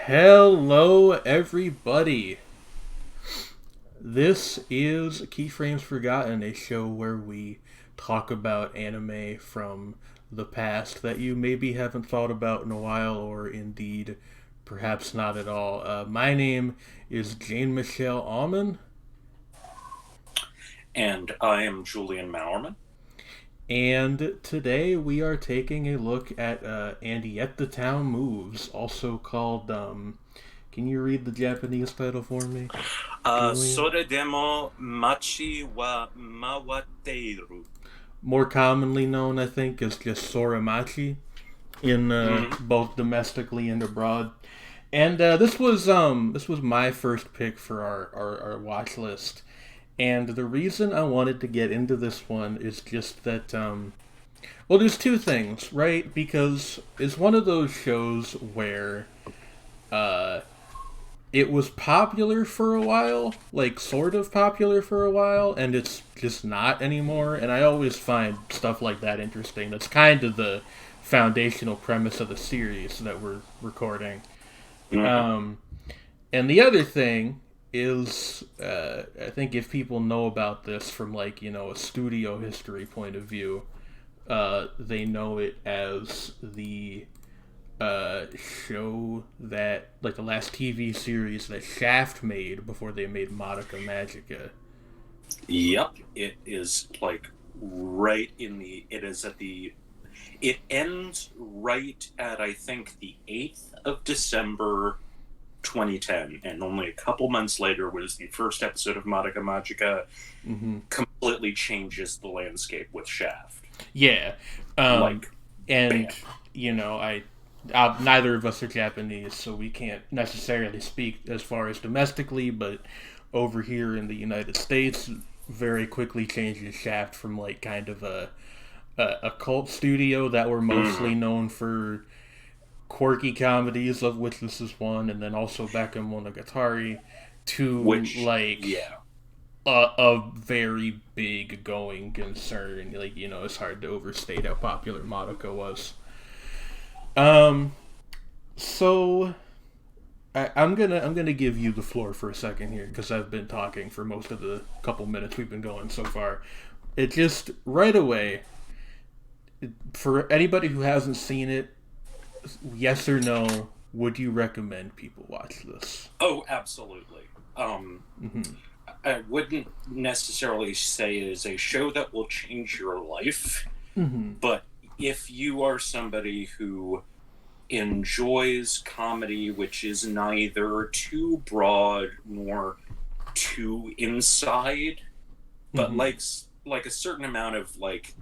Hello, everybody. This is Keyframes Forgotten, a show where we talk about anime from the past that you maybe haven't thought about in a while, or indeed, perhaps not at all. My name is Jane Michelle Alman, And I am Julian Maurman. and today we are taking a look at And Yet the Town Moves, also called. Can you read the Japanese title for me, Julian? それでも街は回っている. More commonly known, I think, as just Soremachi in Mm-hmm. both domestically and abroad. And this was my first pick for our watch list. And the reason I wanted to get into this one is just that well, there's two things, right? Because it's one of those shows where uh it was popular for a while, like sort of popular for a while, and it's just not anymore. And I always find stuff like that interesting. That's kind of the foundational premise of the series that we're recording. Mm-hmm. Um, and the other thing is, I think if people know about this from like a studio history point of view, they know it as the show that like the last TV series that Shaft made before they made Madoka Magica. Yep, it is like right in the. It is at the. It ends right at I think the 8th of December 2010, and only a couple months later was the first episode of Madoka Magica. Mm-hmm. Completely changes the landscape with Shaft. Yeah, um, Like, bam. and I neither of us are Japanese, so we can't necessarily speak as far as domestically, but over here in the United States, very quickly changes Shaft from like kind of a cult studio that were mostly Mm-hmm. known for quirky comedies, of which this is one, and then also Bakemonogatari, to Which, like yeah. a very big going concern. Like it's hard to overstate how popular Madoka was. Um, so I'm gonna give you the floor for a second here because I've been talking for most of the couple minutes we've been going so far. It just right away for anybody who hasn't seen it, yes or no, would you recommend people watch this? Oh, absolutely. Um, Mm-hmm. I wouldn't necessarily say it is a show that will change your life, Mm-hmm. but if you are somebody who enjoys comedy, which is neither too broad nor too inside, but Mm-hmm. like a certain amount of like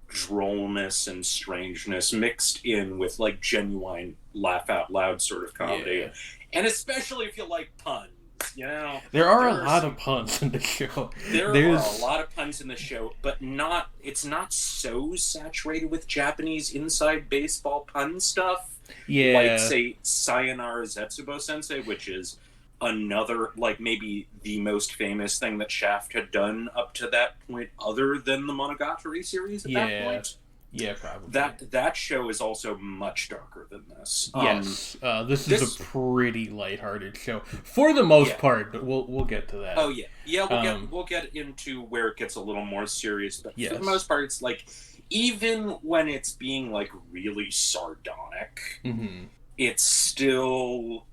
drollness and strangeness mixed in with like genuine laugh out loud sort of comedy, Yeah. and especially if you like puns, you know, There are a there are lot some of puns in the show. there are a There's lot of puns in the show, but not it's not so saturated with Japanese inside baseball pun stuff like yeah, say Sayonara Zetsubo Sensei, which is another like maybe the most famous thing that Shaft had done up to that point other than the Monogatari series at that yeah, point. yeah, probably. That show is also much darker than this. Yes, this is a This pretty lighthearted show for the most yeah. part, but we'll get to Oh that. yeah, yeah. Um, We'll get into where it gets a little more serious, but for the yes. most part, it's like even when it's being like really sardonic, Mm-hmm. it's still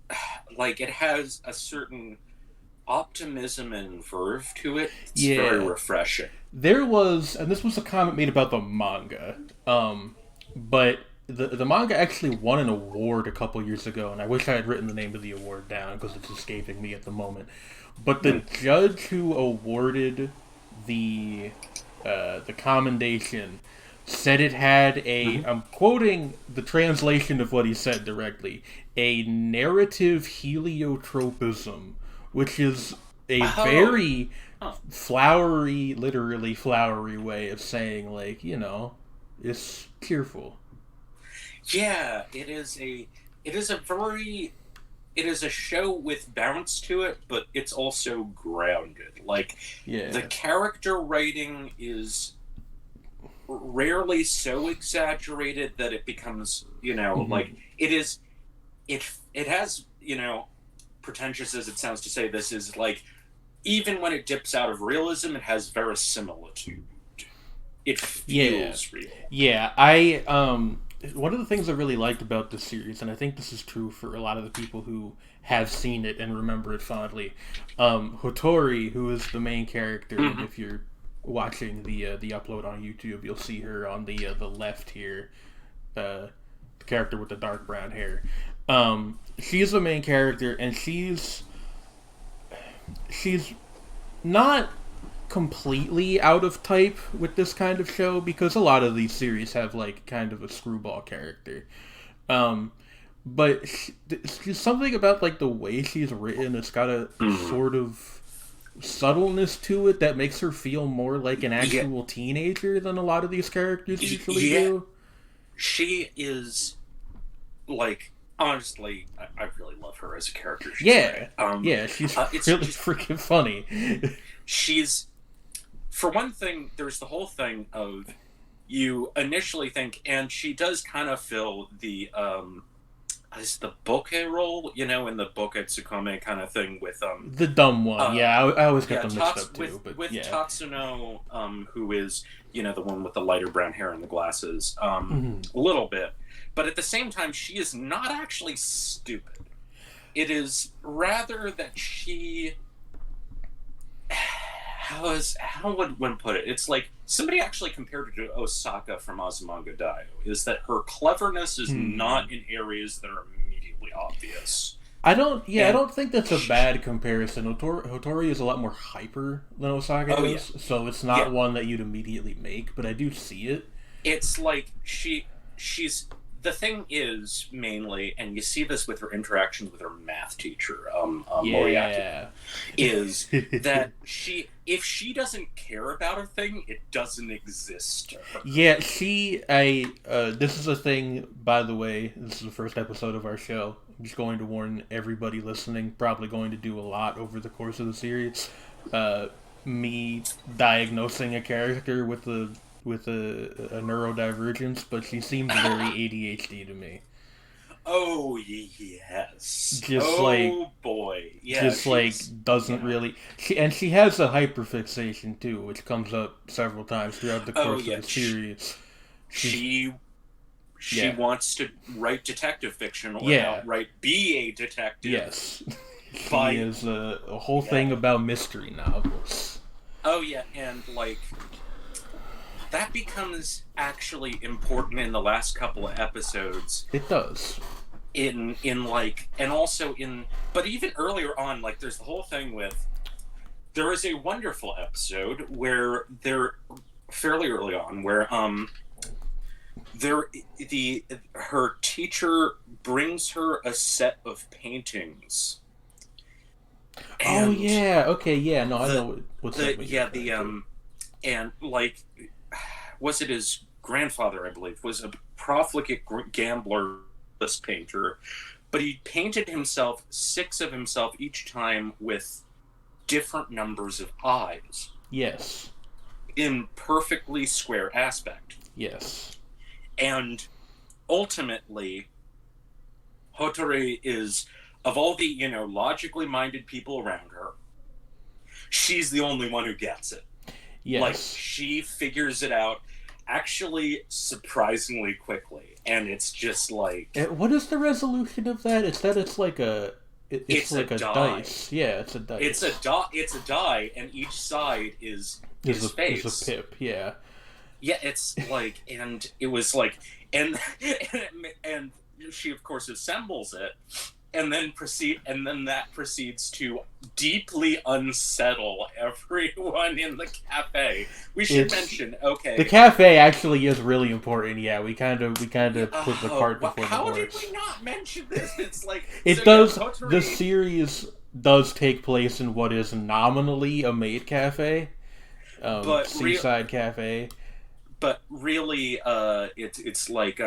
like it has a certain optimism and verve to it. It's very Yeah, refreshing. there was, and this was a comment made about the manga. But the manga actually won an award a couple years ago, and I wish I had written the name of the award down because it's escaping me at the moment. But the Mm. judge who awarded the the commendation said it had a. Mm-hmm. I'm quoting the translation of what he said directly. A narrative heliotropism, which is a Oh, very huh. flowery, literally flowery way of saying like it's cheerful. Yeah, it is a very it is a show with bounce to it, but it's also grounded. Like the Yeah. character writing is rarely so exaggerated that it becomes, Hmm. like it is it has, pretentious as it sounds to say this, is like, even when it dips out of realism, it has verisimilitude. It Yeah, feels real. yeah. I one of the things I really liked about this series, and I think this is true for a lot of the people who have seen it and remember it fondly. Hotori, who is the main character, and Mm-hmm. if you're watching the upload on YouTube, you'll see her on the left here, the character with the dark brown hair. She's the main character, and she's not completely out of type with this kind of show because a lot of these series have like kind of a screwball character. Um, but she's something about like the way she's written. It's got a Mm-hmm. sort of subtleness to it that makes her feel more like an Yeah, actual teenager than a lot of these characters usually yeah. do. She is like, honestly, I really love her as a character. She's great. Yeah, yeah, she's It's really just freaking funny. she's for one thing. There's the whole thing of you initially think, and she does kind of fill the is the bokeh role, in the bokeh tsukome kind of thing with The dumb one, uh yeah, I always get yeah, them mixed up too. But with yeah, Tatsuno, who is the one with the lighter brown hair and the glasses, hmm a little bit, but at the same time, she is not actually stupid. It is rather that she, how would one put it? It's like somebody actually compared her to Osaka from Azumanga Daioh. Is that her cleverness is hmm. not in areas that are immediately obvious, I and don't think that's a bad comparison. Hotori is a lot more hyper than Osaka oh yeah, is, so it's yeah. not one that you'd immediately make, but I do see it. It's like she's the thing is mainly, and you see this with her interactions with her math teacher, Moriaki, Yeah. is that if she doesn't care about a thing, it doesn't exist to her. Yeah, this is a thing, by the way, this is the first episode of our show. I'm just going to warn everybody listening, probably going to do a lot over the course of the series. Uh, Me diagnosing a character with a neurodivergence, but she seems very ADHD to me. Oh yes. Just like Oh boy. Yeah, just like she's doesn't yeah. really she has a hyperfixation too, which comes up several times throughout the Oh course of yeah. the series. She's She she yeah. wants to write detective fiction or Yeah. outright be a detective Yes. She by is a whole yeah. thing about mystery novels. Oh yeah, and like that becomes actually important in the last couple of episodes, It does. in like, and also in, but even earlier on, like there's the whole thing with, there is a wonderful episode where they're fairly early on where there the her teacher brings her a set of paintings, Oh and yeah. Okay. Yeah. No, I the know what the segment you're yeah referring the to. and like, was it his grandfather, I believe, was a profligate gambler, this painter, but he painted himself, six of himself each time, with different numbers of eyes Yes. in perfectly square aspect. Yes. And ultimately, Hotori is, of all the, logically minded people around her, she's the only one who gets it. Like, Yes. she figures it out actually surprisingly quickly. And it's just like, What is the resolution of that? It's that it's like it's it's a like a die. dice. Yeah, it's a dice. It's a die, and each side is Is his a face. pip? Yeah. Yeah, it's like, and it was like, and and she of course assembles it, and then that proceeds to deeply unsettle everyone in the cafe. We should It's mention, the okay, cafe actually is really important. Yeah, we kind of put the cart before the how did we horse. not mention this? It's like, so It yeah, does. The Hotori, series does take place in what is nominally a maid cafe, but real seaside cafe. but really, it's like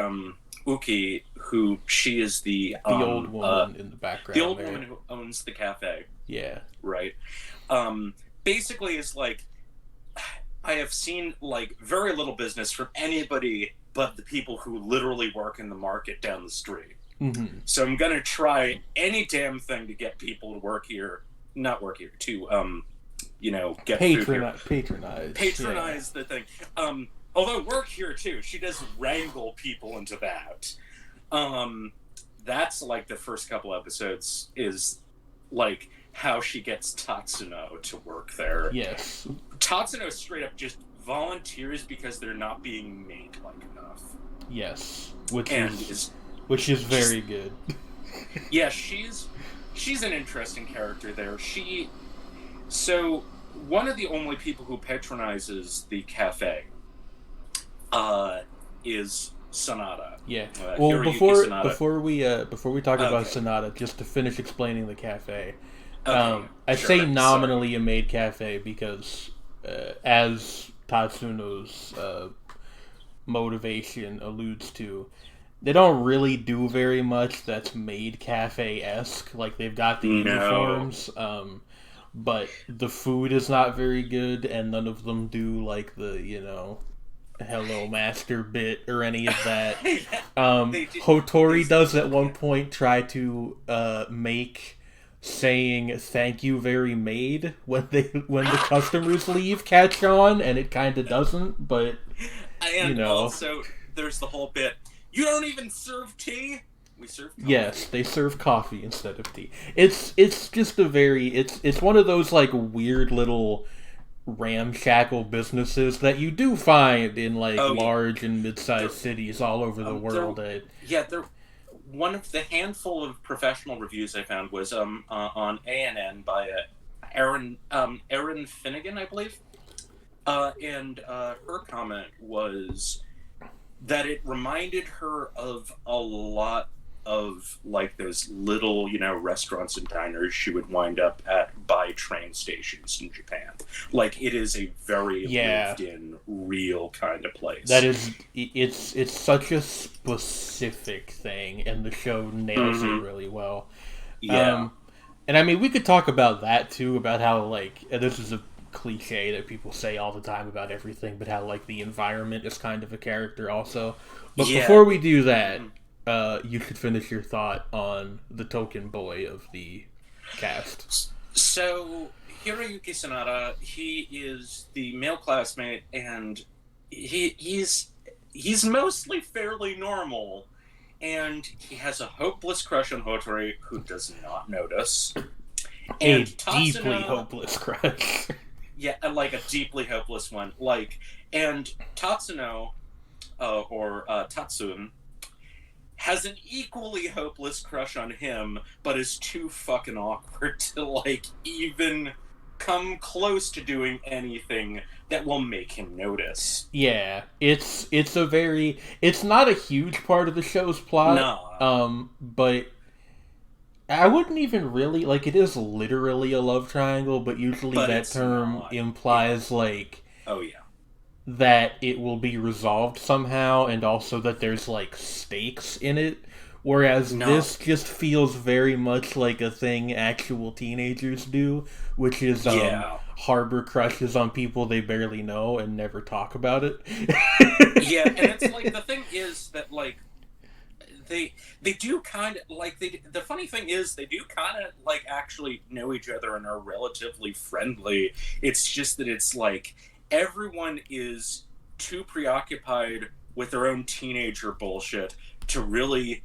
Uki, who she is The old woman in the the background old there. woman who owns the cafe, Yeah. right? Basically, is like, I have seen like very little business from anybody but the people who literally work in the market down the street. Mm-hmm. So I'm gonna try any damn thing to get people to work here, not work here, to get food here, Patronize. patronize the thing. Although work here too, she does wrangle people into that. Um, that's like the first couple episodes is like how she gets Tatsuno to work there. Yes. Tatsuno straight up just volunteers because they're not being made like enough. Yes, which is very good. Yeah, she's an interesting character there. So one of the only people who patronizes the cafe is Sanada. Yeah. Well, before we talk about Okay. Sonata, just to finish explaining the cafe, Okay. I say Sure. nominally a maid cafe because, as Tatsuno's motivation alludes to, they don't really do very much that's maid cafe esque. Like they've got the uniforms, but the food is not very good, and none of them do like the hello master bit or any of that. Hotori does at one point try to make saying "thank you very maid" when the customers leave catch on, and it kind of doesn't. But and also, there's the whole bit. You don't even serve tea. We serve coffee. Yes, they serve coffee instead of tea. It's just it's one of those like weird little ramshackle businesses that you do find in like large and mid-sized cities all over the world. They're one of the handful of professional reviews I found was on ANN by Erin Finnegan, I believe, and her comment was that it reminded her of a lot of like those little, restaurants and diners she would wind up at by train stations in Japan. Like it is a very lived in, real kind of place. That is, it's such a specific thing, and the show nails it really well. Yeah. And I mean, we could talk about that too, about how like this is a cliche that people say all the time about everything, but how like the environment is kind of a character also. But before we do that, you should finish your thought on the token boy of the cast. So Hiroyuki Sanada, he is the male classmate, and he's mostly fairly normal, and he has a hopeless crush on Hotori who does not notice. And deeply hopeless crush. Yeah, like a deeply hopeless one. And Tatsuno, or Tatsun, has an equally hopeless crush on him, but is too fucking awkward to, like, even come close to doing anything that will make him notice. Yeah, it's not a huge part of the show's plot. No. But I wouldn't even really, like, it is literally a love triangle, but usually that term implies, like... Oh, yeah. That it will be resolved somehow, and also that there's, like, stakes in it. Whereas this just feels very much like a thing actual teenagers do, which is harbor crushes on people they barely know and never talk about it. Yeah, and it's like, the thing is that, like, they do kind of, like, the funny thing is they do kind of, like, actually know each other and are relatively friendly. It's just that it's, like, everyone is too preoccupied with their own teenager bullshit to really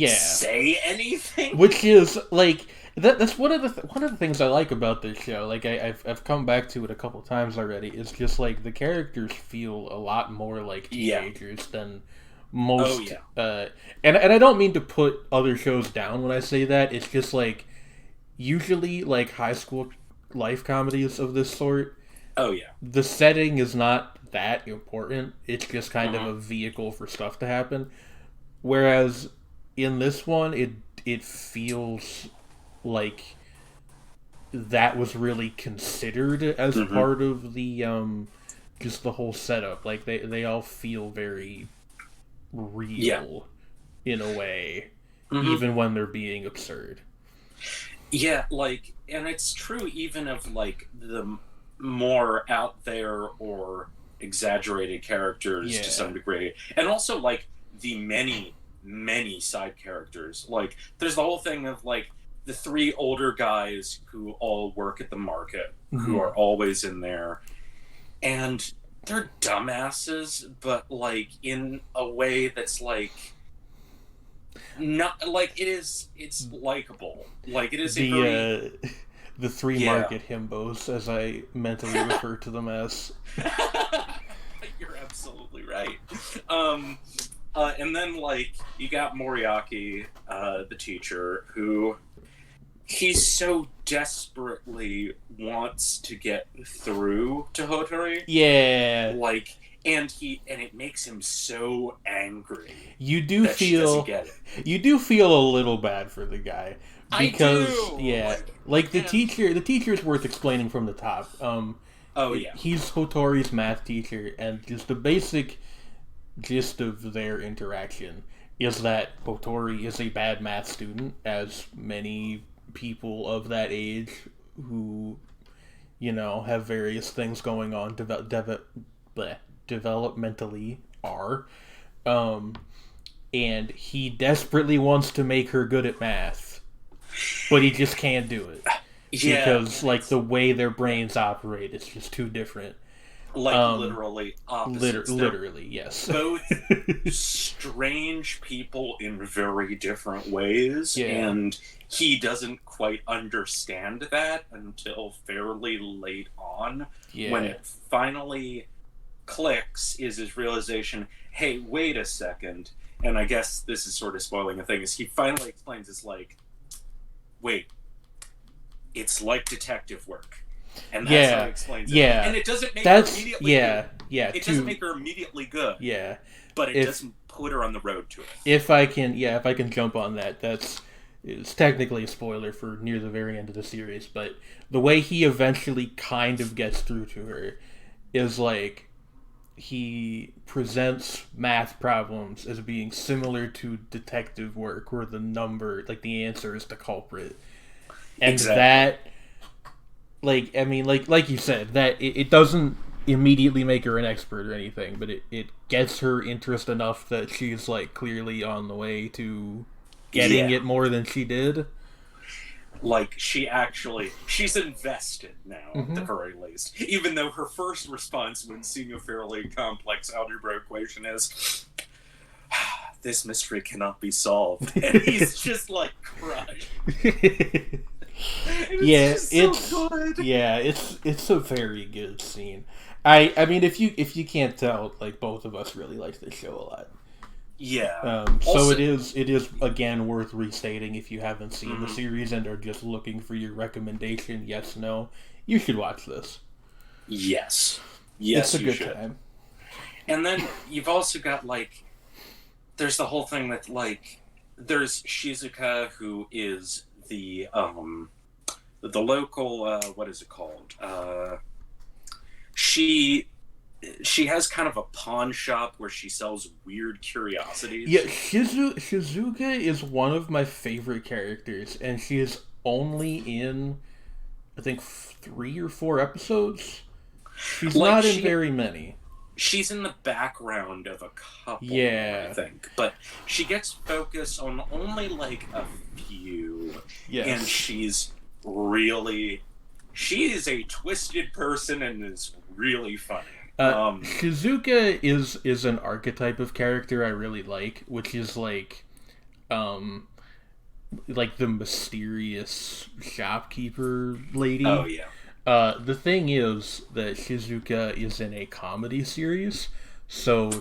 say anything. Which is, like, that's one of the things I like about this show. Like, I've come back to it a couple times already. It's just, like, the characters feel a lot more like teenagers than most. And I don't mean to put other shows down when I say that. It's just, like, usually, like, high school life comedies of this sort, the setting is not that important. It's just kind of a vehicle for stuff to happen. Whereas in this one, it feels like that was really considered as part of the just the whole setup. Like they all feel very real in a way, even when they're being absurd. Yeah, like, and it's true even of, like, the more out there or exaggerated characters to some degree, and also, like, the many many side characters. Like, there's the whole thing of, like, the three older guys who all work at the market, who are always in there. And they're dumbasses, but, like, in a way that's, like, not, like, it's likable. Like, it is the three market himbos, as I mentally refer to them as. You're absolutely right. And then, like, you got Moriaki, the teacher, who he so desperately wants to get through to Hotori. Yeah. Like, and it makes him so angry. You do feel a little bad for the guy. Because, I do. Yeah, like the teacher's worth explaining from the top. He's Hotori's math teacher, and just the basic gist of their interaction is that Hotori is a bad math student, as many people of that age who, have various things going on developmentally are. And he desperately wants to make her good at math, but he just can't do it. Because, like, the way their brains operate is just too different. Like, literally opposites. Literally, yes. Both strange people in very different ways, and he doesn't quite understand that until fairly late on. Yeah. When it finally clicks, is his realization, hey, wait a second, and I guess this is sort of spoiling a thing, is he finally explains, it's like, wait, it's like detective work. And that's how he explains it. Yeah. And it doesn't make her immediately good. It doesn't make her immediately good. Yeah. But it doesn't put her on the road to it. If I can jump on that, it's technically a spoiler for near the very end of the series, but the way he eventually kind of gets through to her is like he presents math problems as being similar to detective work, where the number, like the answer, is the culprit. And that, like, I mean, like you said, that it doesn't immediately make her an expert or anything, but it gets her interest enough that she's, like, clearly on the way to getting it more than she did. Like, she's invested now, at the very least. Even though her first response when seeing a fairly complex algebra equation is, this mystery cannot be solved. And he's just, like, crushed. It's a very good scene. I mean, if you can't tell, like, both of us really like this show a lot. Yeah. So it is again worth restating if you haven't seen the series and are just looking for your recommendation. Yes, no, you should watch this. Yes, it's a good time. And then you've also got, like, there's the whole thing with, like, there's Shizuka, who is the local, what is it called? She has kind of a pawn shop where she sells weird curiosities. Yeah, Shizuka is one of my favorite characters, and she is only in, I think, 3 or 4 episodes. She's not in very many. She's in the background of a couple, I think. But she gets focused on only, like, a few. Yes. And she is a twisted person and is really funny. Shizuka is an archetype of character I really like, which is like the mysterious shopkeeper lady. Oh yeah. The thing is that Shizuka is in a comedy series, so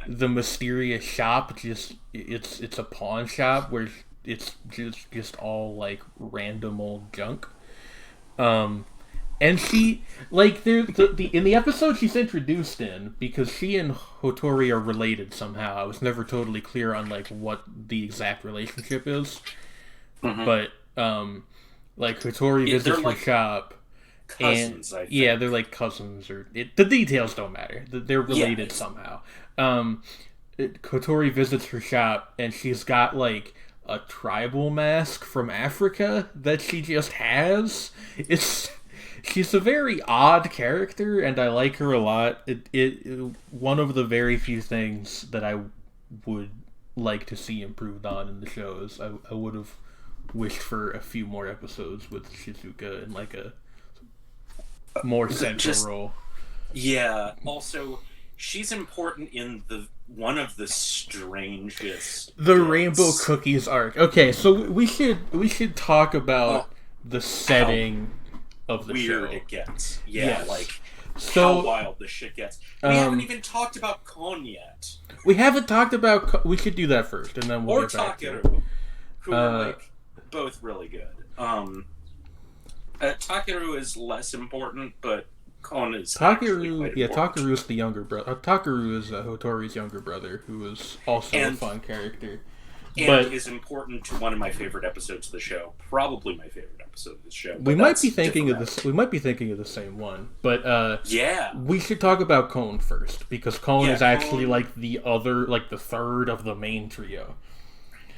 the mysterious shop it's a pawn shop where it's just all, like, random old junk. And she, like, in the episode she's introduced in, because she and Hotori are related somehow. I was never totally clear on, like, what the exact relationship is. But, like, Hotori visits her shop. Cousins, I think. Yeah, they're like cousins, the details don't matter. They're related somehow. Hotori visits her shop, and she's got, like, a tribal mask from Africa that she just has. She's a very odd character, and I like her a lot. One of the very few things that I would like to see improved on in the shows. I would have wished for a few more episodes with Shizuka in like a more central role. Yeah. Also, she's important in the one of the strangest. The Rainbow Cookies arc. Okay, so we should talk about the setting of the show. Weird it gets. Yeah, yes. Like so how wild this shit gets. We haven't even talked about Kon yet. We haven't talked about. We should do that first, and then we'll get back to it. Who are like both really good. Takaru is less important, but Kon is Takaru. Yeah, Takaru is the younger brother. Takaru is Hotori's younger brother, who is also a fun character. And is important to one of my favorite episodes of the show. Probably my favorite episode of the show. We might be thinking of this. We might be thinking of the same one, but yeah, we should talk about Kon first because Kon is actually like the third of the main trio.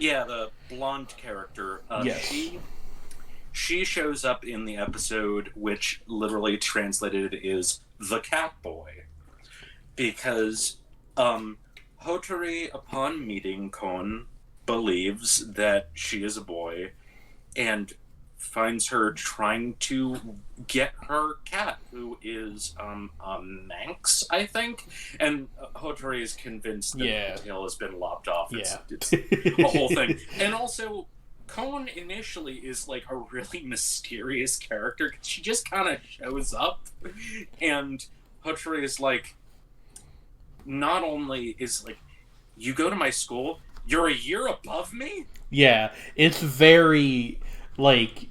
Yeah, the blonde character. Yes. She shows up in the episode, which literally translated is the cat boy, because Hotori, upon meeting Kon, believes that she is a boy and finds her trying to get her cat, who is a Manx, I think, and Hotori is convinced that the tail has been lopped off. It's a whole thing. And also, Kon initially is like a really mysterious character because she just kind of shows up, and Hotori is like, not only is like, you go to my school, you're a year above me? Yeah, it's very, like,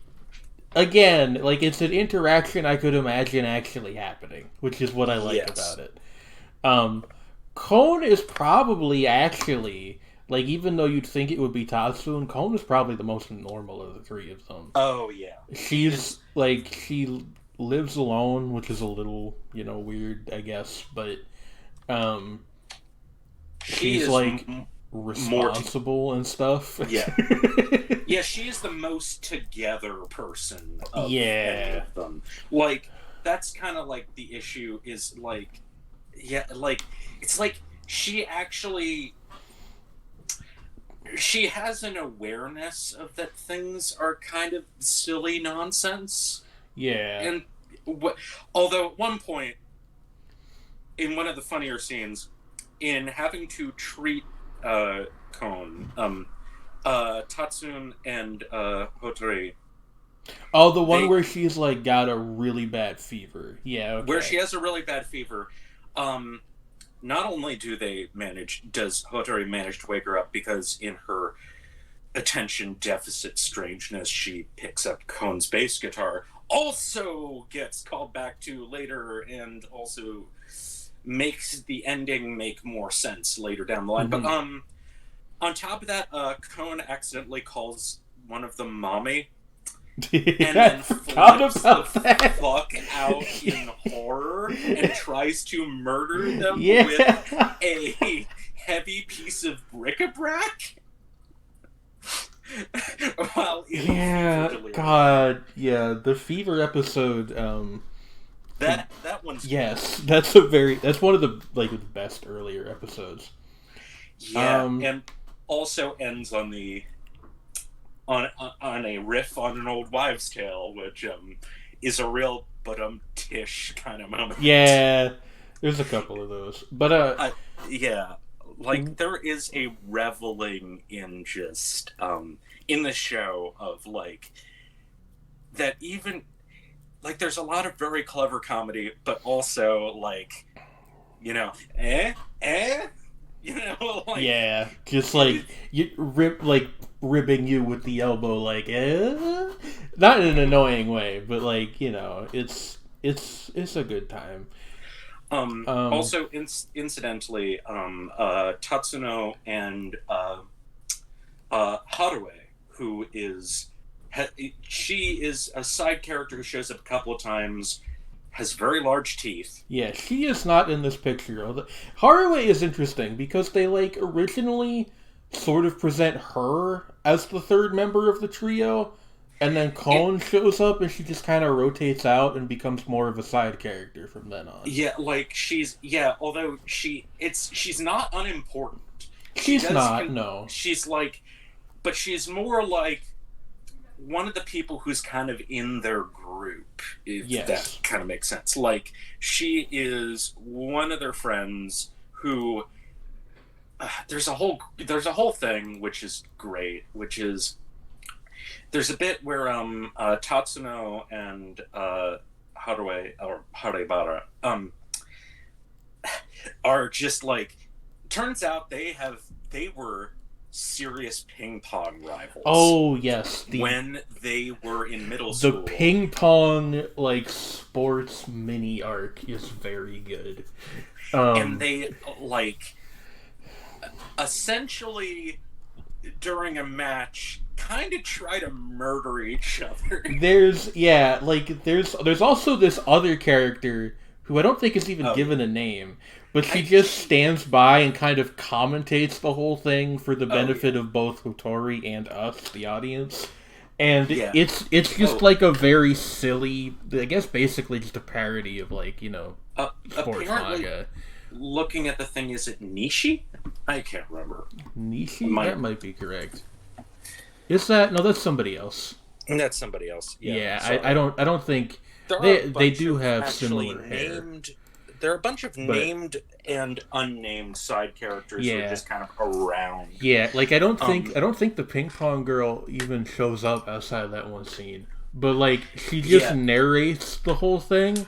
again, like, it's an interaction I could imagine actually happening, which is what I like about it. Kon is probably actually, like, even though you'd think it would be Tatsune, Kon is probably the most normal of the three of them. Oh, yeah. She's, like, she lives alone, which is a little, weird, I guess, but, she's, like, responsible and stuff. Yeah. Yeah, she is the most together person of any of them. Like, that's kind of, like, the issue is, like, it's like, she has an awareness of that things are kind of silly nonsense. Yeah. And, although at one point, in one of the funnier scenes, in having to treat Kon, Tatsune and Hotori. Oh, the one where she's like got a really bad fever. Yeah, okay. Where she has a really bad fever. Not only does Hotori manage to wake her up, because in her attention deficit strangeness, she picks up Kon's bass guitar, also gets called back to later, and also makes the ending make more sense later down the line. Mm-hmm. But on top of that, Kon accidentally calls one of them mommy, and then flips the fuck out in horror and tries to murder them with a heavy piece of bric-a-brac. The fever episode. That one's that's one of the best earlier episodes. Yeah, and also ends on a riff on an old wives' tale, which is a real tish kind of moment. Yeah, there's a couple of those, but like there is a reveling in just in the show of like that even. Like, there's a lot of very clever comedy, but also, like, like... Yeah, just, like, ribbing you with the elbow, like, Not in an annoying way, but, like, it's a good time. Also, incidentally, Tatsuno and Haruwe, who is... She is a side character who shows up a couple of times, has very large teeth. Yeah, she is not in this picture. Haruwe is interesting because they, like, originally sort of present her as the third member of the trio, and then Kon shows up and she just kind of rotates out and becomes more of a side character from then on. Yeah, like, she's not unimportant. She She's does. not. No. She's like, but she's more like one of the people who's kind of in their group, if that Yes. kind of makes sense. Like, she is one of their friends who there's a whole thing which is great, which is there's a bit where Tatsuno and Harebara are just like, turns out they were serious ping pong rivals. Oh yes, when they were in middle the school. ping pong like sports mini arc is very good. And they like essentially during a match kind of try to murder each other. There's also this other character who I don't think is even given a name, but she just stands by and kind of commentates the whole thing for the benefit of both Hotori and us, the audience. And it's just like a very silly, I guess basically just a parody of like, sports manga. Looking at the thing, is it Nishi? I can't remember. Nishi? That might be correct. Is that? No, that's somebody else. That's somebody else. Yeah, I don't think they do have similar hair. There are a bunch of named and unnamed side characters who are just kind of around. Yeah, like I don't think the ping pong girl even shows up outside of that one scene. But like she just narrates the whole thing,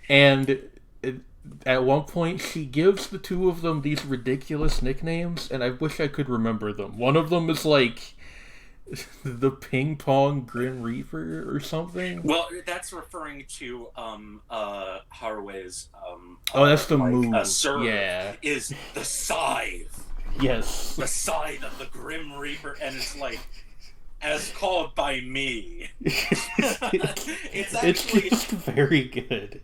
and at one point she gives the two of them these ridiculous nicknames, and I wish I could remember them. One of them is like the Ping Pong Grim Reaper or something. Well, that's referring to Harue's that's the move. Yeah, is the scythe. Yes, the scythe of the Grim Reaper, and it's like, as called by me. it's just very good.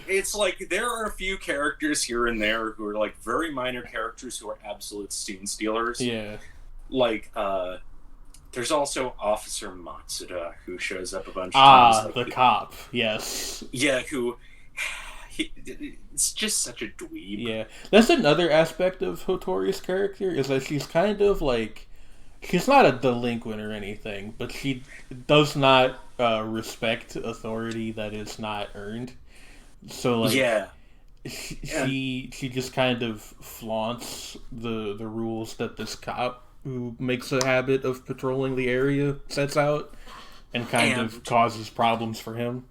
It's like there are a few characters here and there who are like very minor characters who are absolute scene stealers. Yeah, like there's also Officer Matsuda, who shows up a bunch of times. The cop, yes. Yeah, it's just such a dweeb. Yeah, that's another aspect of Hotori's character, is that she's kind of like, she's not a delinquent or anything, but she does not respect authority that is not earned. So like, she just kind of flaunts the rules that this cop who makes a habit of patrolling the area sets out, and kind of causes problems for him.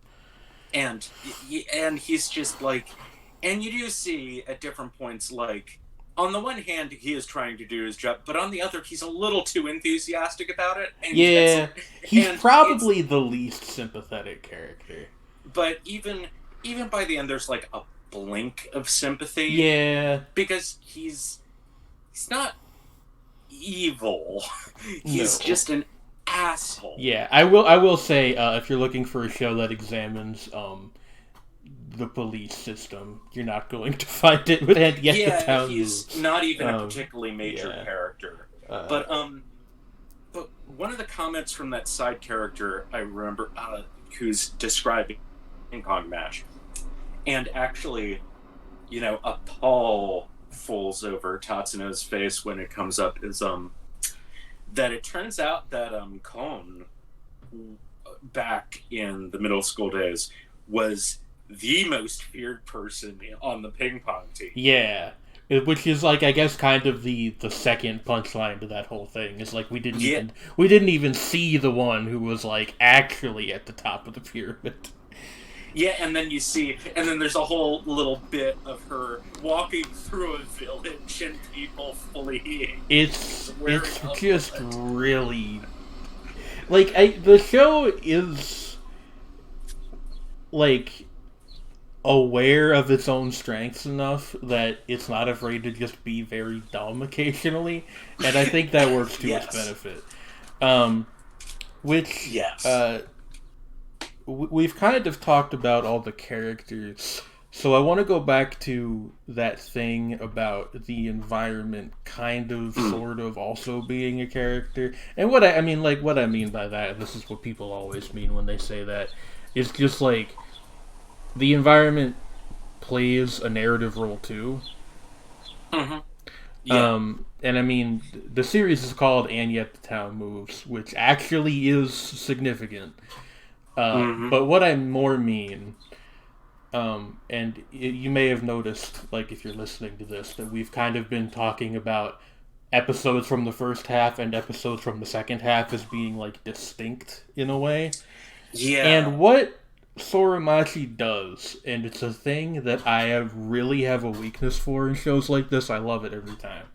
And he's just like, and you do see at different points, like, on the one hand, he is trying to do his job, but on the other, he's a little too enthusiastic about it. And he's probably the least sympathetic character. But even by the end, there's like a blink of sympathy. Yeah. Because he's not evil. He's just an asshole. Yeah, I will say, if you're looking for a show that examines the police system, you're not going to find it with the town he's moves. Not even a particularly major character. But one of the comments from that side character I remember, who's describing Ping Pong match, and actually, a pall falls over Tatsuno's face when it comes up, is that it turns out that Kon, back in the middle school days, was the most feared person on the ping pong team. Yeah, which is like, I guess, kind of the second punchline to that whole thing. Is like we didn't even see the one who was like actually at the top of the pyramid. Yeah, and then there's a whole little bit of her walking through a village and people fleeing. It's just really, like, the show is like aware of its own strengths enough that it's not afraid to just be very dumb occasionally, and I think that works to its benefit. We've kind of talked about all the characters, so I want to go back to that thing about the environment kind of, sort of, also being a character. And what I mean by that, this is what people always mean when they say that, is just like, the environment plays a narrative role too. Yeah. And I mean, the series is called And Yet the Town Moves, which actually is significant. Mm-hmm. But what I more mean, and you may have noticed, like if you're listening to this, that we've kind of been talking about episodes from the first half and episodes from the second half as being like distinct in a way. Yeah. And what Soremachi does, and it's a thing that really have a weakness for in shows like this, I love it every time.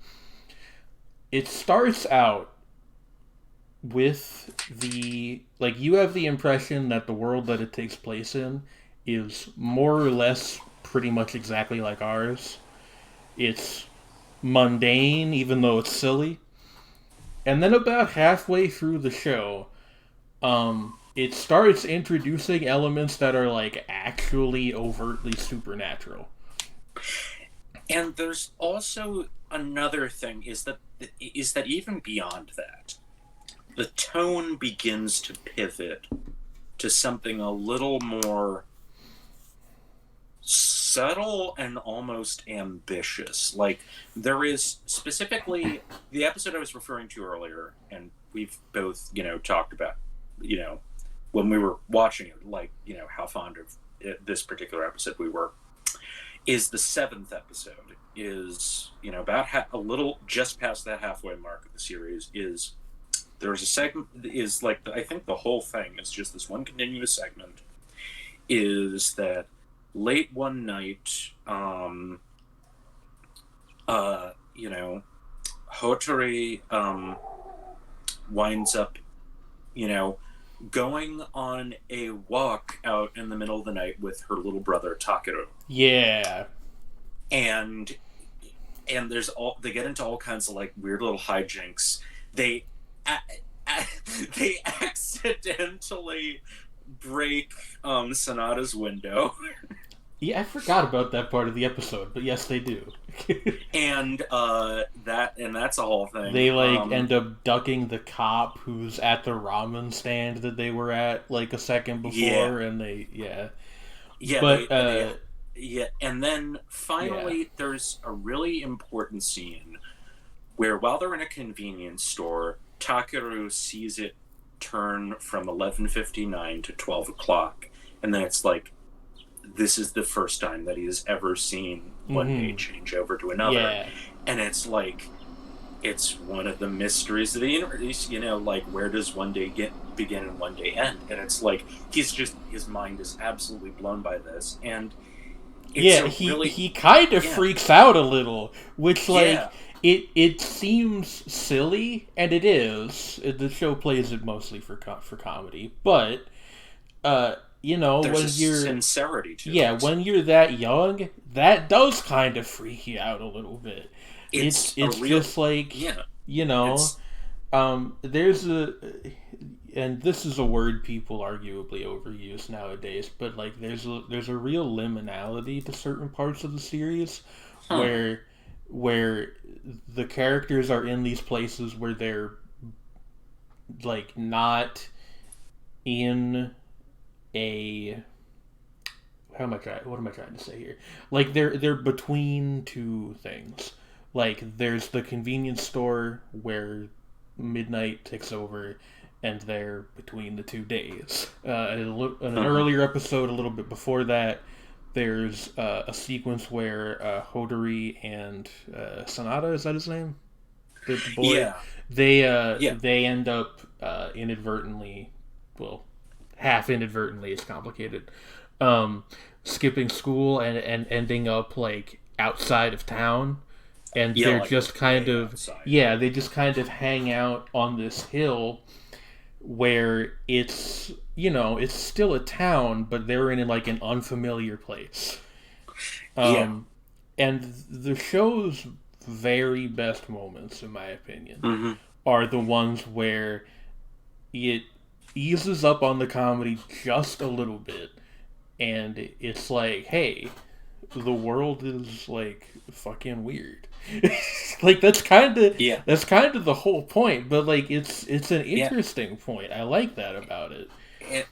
It starts out with you have the impression that the world that it takes place in is more or less pretty much exactly like ours. It's mundane, even though it's silly. And then about halfway through the show, it starts introducing elements that are like actually overtly supernatural. And there's also another thing is that even beyond that, the tone begins to pivot to something a little more subtle and almost ambitious. Like, there is specifically the episode I was referring to earlier, and we've both, talked about, when we were watching it, like, how fond of this particular episode we were, is the 7th episode. Is, about a little just past that halfway mark of the series. Is there's a segment, is like, I think the whole thing is just this one continuous segment, is that late one night, hotori winds up, going on a walk out in the middle of the night with her little brother Takaru. Yeah. And they get into all kinds of like weird little hijinks. They they accidentally break Sonata's window. Yeah, I forgot about that part of the episode, but yes, they do. And that's a whole thing. They end up ducking the cop who's at the ramen stand that they were at like a second before, and but and then finally there's a really important scene where while they're in a convenience store, Takaru sees it turn from 11:59 to 12 o'clock, and then it's like, this is the first time that he has ever seen one maid change over to another. And it's like, it's one of the mysteries of the universe, like, where does one day begin and one day end? And it's like, his mind is absolutely blown by this. And he kind of freaks out a little, which it seems silly, and it is. The show plays it mostly for comedy, but there's when you're sincerity to it. When you're that young, that does kind of freak you out a little bit. It's just like there's and this is a word people arguably overuse nowadays, but like there's a real liminality to certain parts of the series where the characters are in these places where they're like not in a what am I trying to say here? Like they're between two things. Like there's the convenience store where midnight takes over, and they're between the 2 days. In an earlier episode, a little bit before that, there's a sequence where Hotori and Sonata, is that his name? The boy. Yeah. They end up inadvertently, well, half inadvertently, it's complicated, skipping school and ending up like outside of town, and they're like just kind of outside. They just kind of hang out on this hill where it's it's still a town, but they're in like an unfamiliar place. And the show's very best moments, in my opinion, are the ones where it eases up on the comedy just a little bit, and it's like, hey, the world is like fucking weird. Like that's kind of the whole point, but like it's an interesting point. I like that about it. And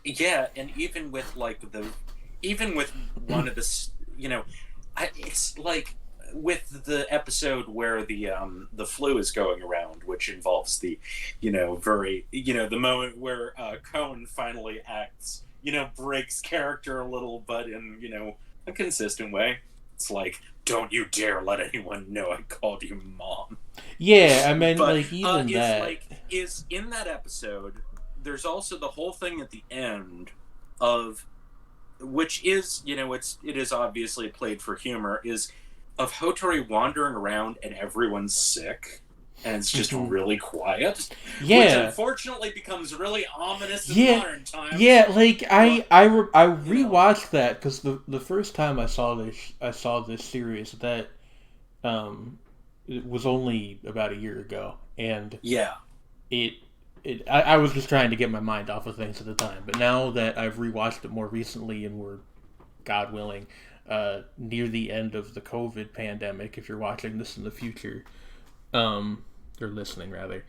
even with like even with one of the it's like with the episode where the flu is going around, which involves the, the moment where Cohen finally acts, breaks character a little, but in a consistent way. It's like, don't you dare let anyone know I called you mom. Yeah, I mean, But like, even that. is in that episode. There's also the whole thing at the end of, which is, it is obviously played for humor, is of Hotori wandering around and everyone's sick and it's just really quiet, which Yeah. unfortunately becomes really ominous in modern times. Yeah, like I rewatched that because the first time I saw this series, that it was only about a year ago, and yeah, I was just trying to get my mind off of things at the time. But now that I've rewatched it more recently, and we're, God willing, near the end of the COVID pandemic, if you're watching this in the future, or listening rather,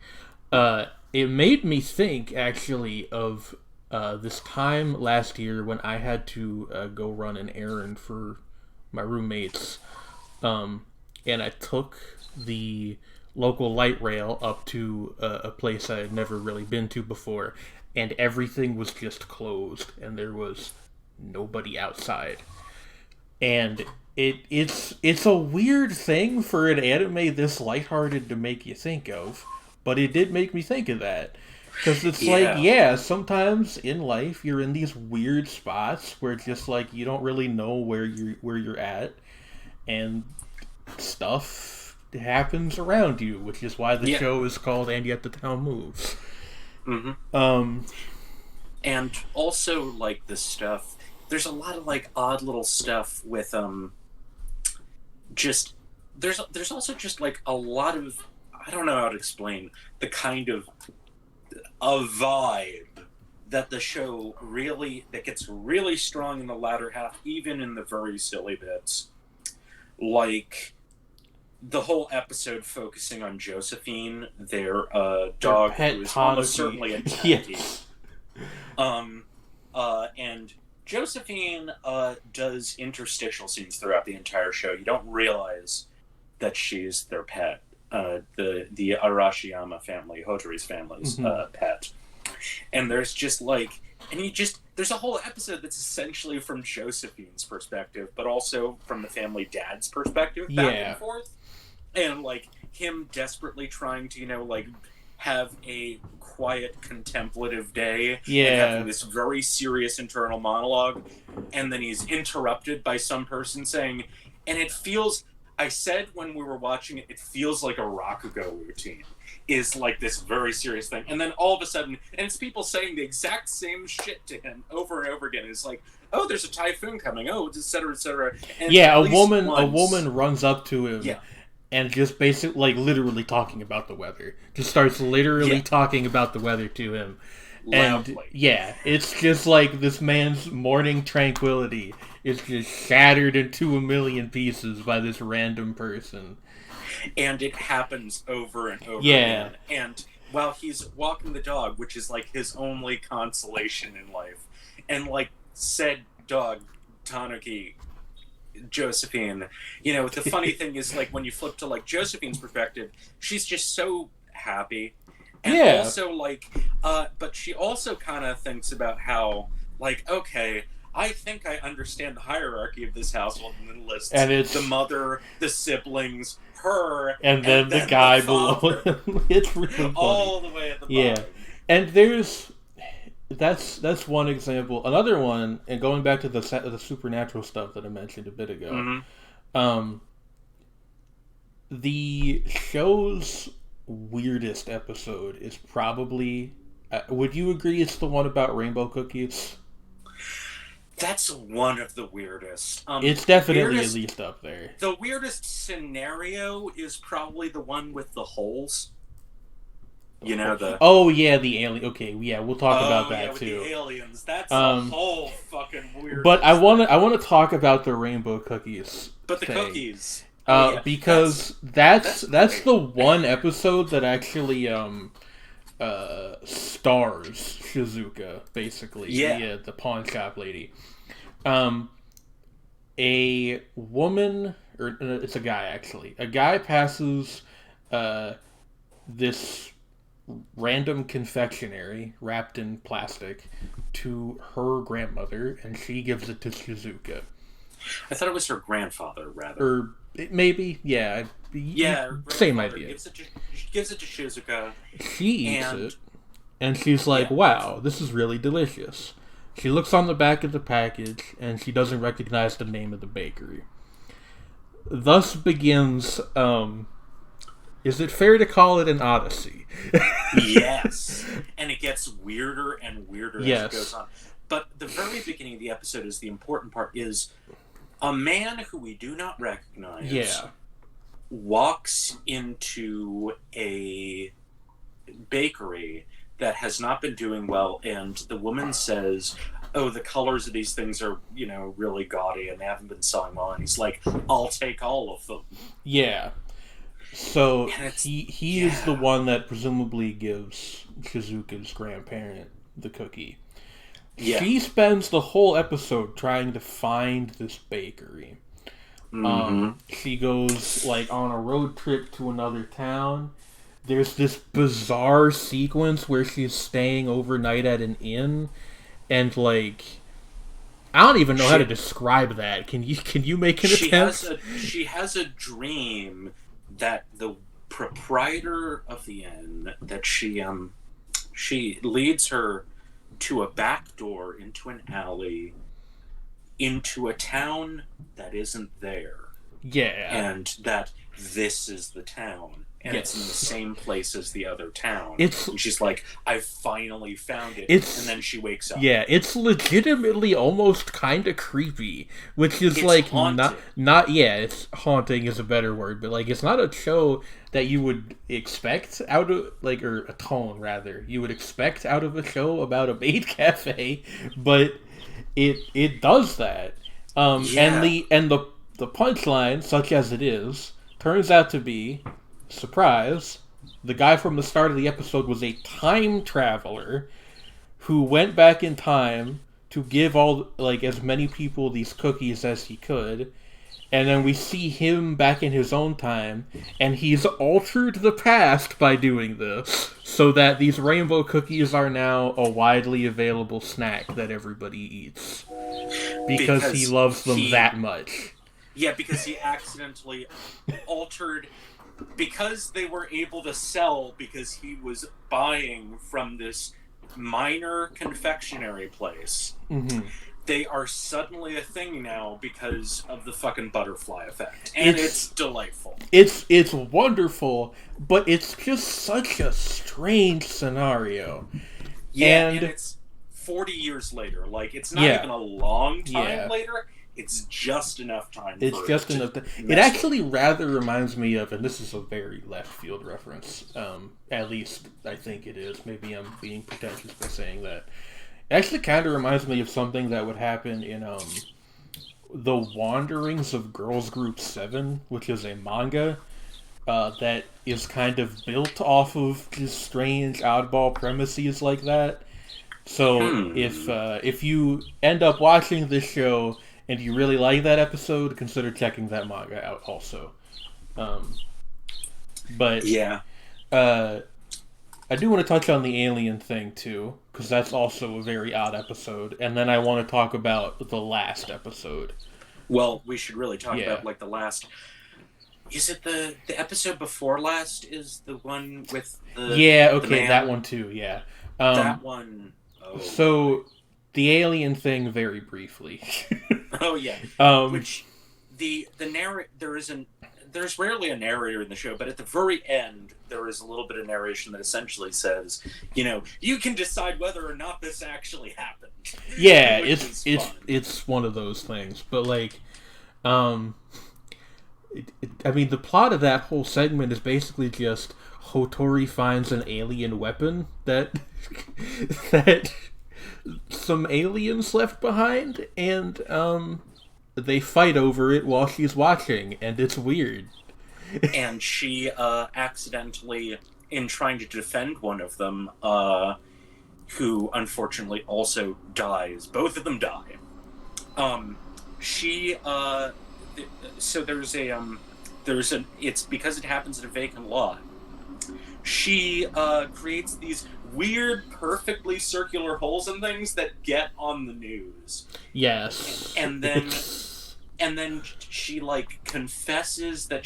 it made me think actually of this time last year when I had to go run an errand for my roommates, and I took the local light rail up to a place I had never really been to before, and everything was just closed, and there was nobody outside. And it's a weird thing for an anime this lighthearted to make you think of, but it did make me think of that. Because it's like, yeah, sometimes in life you're in these weird spots where it's just like you don't really know where you're at, and stuff happens around you, which is why the show is called "And Yet the Town Moves." Mm-hmm. And also, like, the stuff, there's a lot of like odd little stuff with just there's also just like a lot of, I don't know how to explain the kind of a vibe that the show that gets really strong in the latter half, even in the very silly bits, like the whole episode focusing on Josephine, their dog, who is almost certainly a tanuki. Yes. And Josephine does interstitial scenes throughout the entire show. You don't realize that she's their pet, the Arashiyama family, Hotori's family's pet. And there's just like, there's a whole episode that's essentially from Josephine's perspective, but also from the family dad's perspective, back and forth. And like him desperately trying to, like, have a quiet, contemplative day, and having this very serious internal monologue, and then he's interrupted by some person saying, and it feels, I said when we were watching it feels like a Rakugo routine, is like this very serious thing, and then all of a sudden, and it's people saying the exact same shit to him over and over again. It's like, oh, there's a typhoon coming, oh, etc., etc. And a woman runs up to him. Yeah. And just basically, like, literally talking about the weather. Just starts literally talking about the weather to him. Loudly. And, it's just like this man's morning tranquility is just shattered into a million pieces by this random person. And it happens over and over again. And while he's walking the dog, which is, like, his only consolation in life, and, like, said dog, Tanuki, Josephine, the funny thing is, like, when you flip to like Josephine's perspective, she's just so happy, and also like but she also kind of thinks about how, like, okay, I think I understand the hierarchy of this household, and then lists and it's the mother, the siblings, her, and then the guy below him. It's really funny. All the way at the bottom. And that's one example. Another one, and going back to the supernatural stuff that I mentioned a bit ago, the show's weirdest episode is probably, would you agree it's the one about rainbow cookies? That's one of the weirdest. It's definitely at least up there. The weirdest scenario is probably the one with the holes. The the alien. Okay, we'll talk about that too. The aliens. That's a whole fucking weird. But I want to talk about the rainbow cookies. But the cookies. Because that's the one episode that actually stars Shizuka, basically. The pawn shop lady. A woman or it's a guy actually. A guy passes this random confectionery wrapped in plastic to her grandmother, and she gives it to Shizuka. I thought it was her grandfather, rather. Or maybe, yeah. Yeah, Same idea. Gives it to Shizuka. She eats it, and she's like, wow, this is really delicious. She looks on the back of the package, and she doesn't recognize the name of the bakery. Thus begins, is it fair to call it an odyssey? Yes. And it gets weirder and weirder as it goes on. But the very beginning of the episode is the important part, is a man who we do not recognize walks into a bakery that has not been doing well, and the woman says, oh, the colors of these things are, really gaudy and they haven't been selling well. And he's like, I'll take all of them. Yeah. So he is the one that presumably gives Shizuka's grandparent the cookie. Yeah. She spends the whole episode trying to find this bakery. She goes on a road trip to another town. There's this bizarre sequence where she's staying overnight at an inn, and I don't even know how to describe that. Can you make an attempt? She has a dream that the proprietor of the inn, that she leads her to a back door into an alley, into a town that isn't there. Yeah. And that this is the town. And it's in the same place as the other town. And she's like, I finally found it. And then she wakes up. Yeah, it's legitimately almost kind of creepy. Which is it's haunting is a better word, but it's not a show that you would expect out of, or a tone rather, you would expect out of a show about a maid cafe, but it does that. And the punchline, such as it is, turns out to be, surprise, the guy from the start of the episode was a time traveler who went back in time to give as many people these cookies as he could, and then we see him back in his own time, and he's altered the past by doing this, so that these rainbow cookies are now a widely available snack that everybody eats. Because he loves them that much. Yeah, because he accidentally altered... Because they were able to sell, because he was buying from this minor confectionery place, they are suddenly a thing now because of the fucking butterfly effect. And it's delightful. It's wonderful, but it's just such a strange scenario. Yeah, and it's 40 years later. It's not even a long time later. It's just enough time. It actually rather reminds me of, and this is a very left field reference, at least I think it is. Maybe I'm being pretentious by saying that. It actually kind of reminds me of something that would happen in The Wanderings of Girls Group 7, which is a manga that is kind of built off of just strange oddball premises like that. So if you end up watching this show and you really like that episode, consider checking that manga out also. But I do want to touch on the alien thing too, because that's also a very odd episode. And then I want to talk about the last episode. Well, we should really talk about the last. Is it the episode before last? Is the one with the that one too. Yeah, that one. Oh, so the alien thing, very briefly. Oh yeah. Which there's rarely a narrator in the show, but at the very end there is a little bit of narration that essentially says, you can decide whether or not this actually happened. Yeah, it's one of those things, but the plot of that whole segment is basically just Hotori finds an alien weapon that some aliens left behind, and they fight over it while she's watching, and it's weird. And she accidentally, in trying to defend one of them, who unfortunately also dies. Both of them die. so there's an it's because it happens in a vacant lot. She creates these weird, perfectly circular holes and things that get on the news. Yes. And then she like confesses that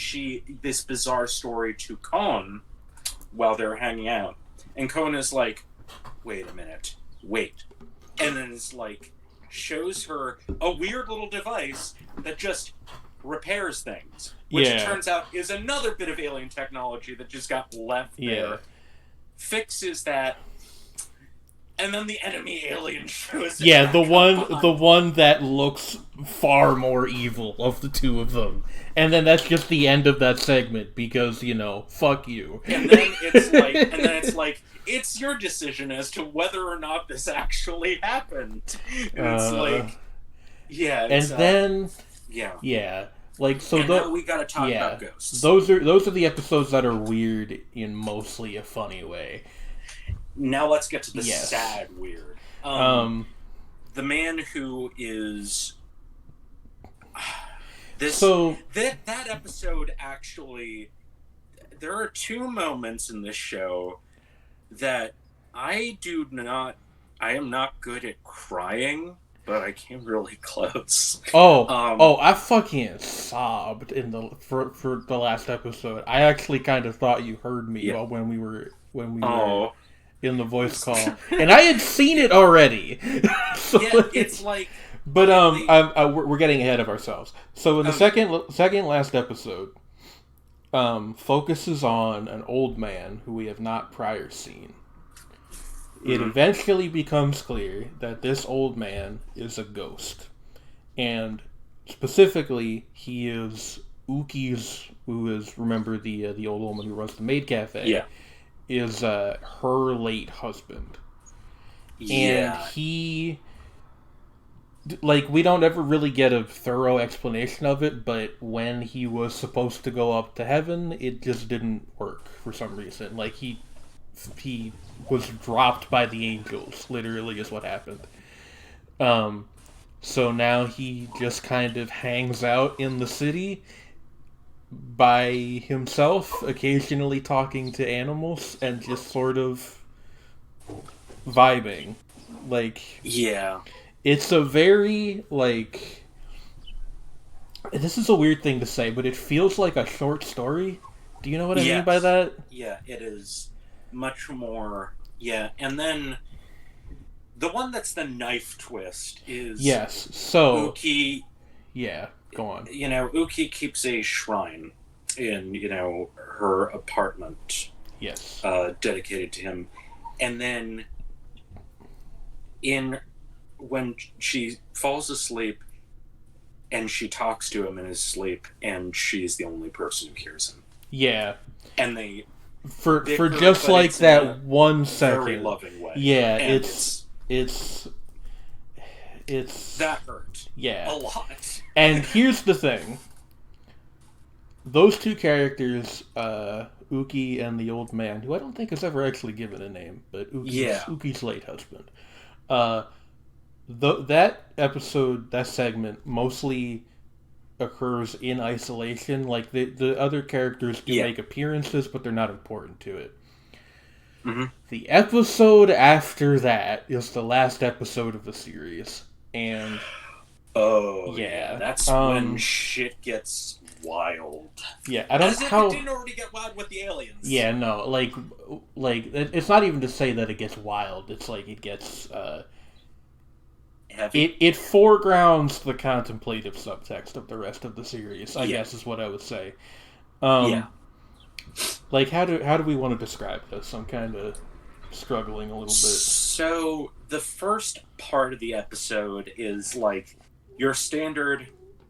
this bizarre story to Kon while they're hanging out. And Kon is like, wait a minute, wait. And then it's like shows her a weird little device that just repairs things, which it turns out is another bit of alien technology that just got left there. Fixes that, and then the enemy alien shows up. Yeah, the one that looks far more evil of the two of them. And then that's just the end of that segment because, fuck you. And then it's like it's your decision as to whether or not this actually happened. And it's like like so. Now we gotta talk about ghosts. Those are the episodes that are weird in mostly a funny way. Now let's get to the sad weird. The man who is that episode actually. There are two moments in this show that I am not good at crying, but I came really close. I fucking sobbed for the last episode. I actually kind of thought you heard me when we were in the voice call, and I had seen it already. So it's like. But we're getting ahead of ourselves. So in the second last episode, focuses on an old man who we have not prior seen. It eventually becomes clear that this old man is a ghost. And specifically, he is Uki's, who is, remember, the old woman who runs the maid cafe, is her late husband. And he... Like, we don't ever really get a thorough explanation of it, but when he was supposed to go up to heaven, it just didn't work for some reason. Like, he was dropped by the angels, literally is what happened. So now he just kind of hangs out in the city by himself, occasionally talking to animals, and just sort of vibing. Like... Yeah. It's a very, like... This is a weird thing to say, but it feels like a short story. Do you know what I mean by that? Yeah, it is much more... Yeah, and then... The one that's the knife twist is... Yes, so... Uki... Yeah, go on. Uki keeps a shrine in, her apartment. Yes. Dedicated to him. And then... When she falls asleep and she talks to him in his sleep, and she's the only person who hears him. Yeah. And they... For just like that 1 second. Very loving way. Yeah, it's... That hurt. Yeah. A lot. And here's the thing. Those two characters, Uki and the old man, who I don't think is ever actually given a name, but Uki's late husband. That episode, that segment, mostly occurs in isolation. Like, the other characters do make appearances, but they're not important to it. Mm-hmm. The episode after that is the last episode of the series. And... Oh, yeah. That's when shit gets wild. Yeah, I don't know how... It didn't already get wild with the aliens. Yeah, no, like, it's not even to say that it gets wild. It's like it gets, heavy. It foregrounds the contemplative subtext of the rest of the series, I guess is what I would say. Like, how do we want to describe this? I'm kind of struggling a little bit. So, the first part of the episode is, like, your standard...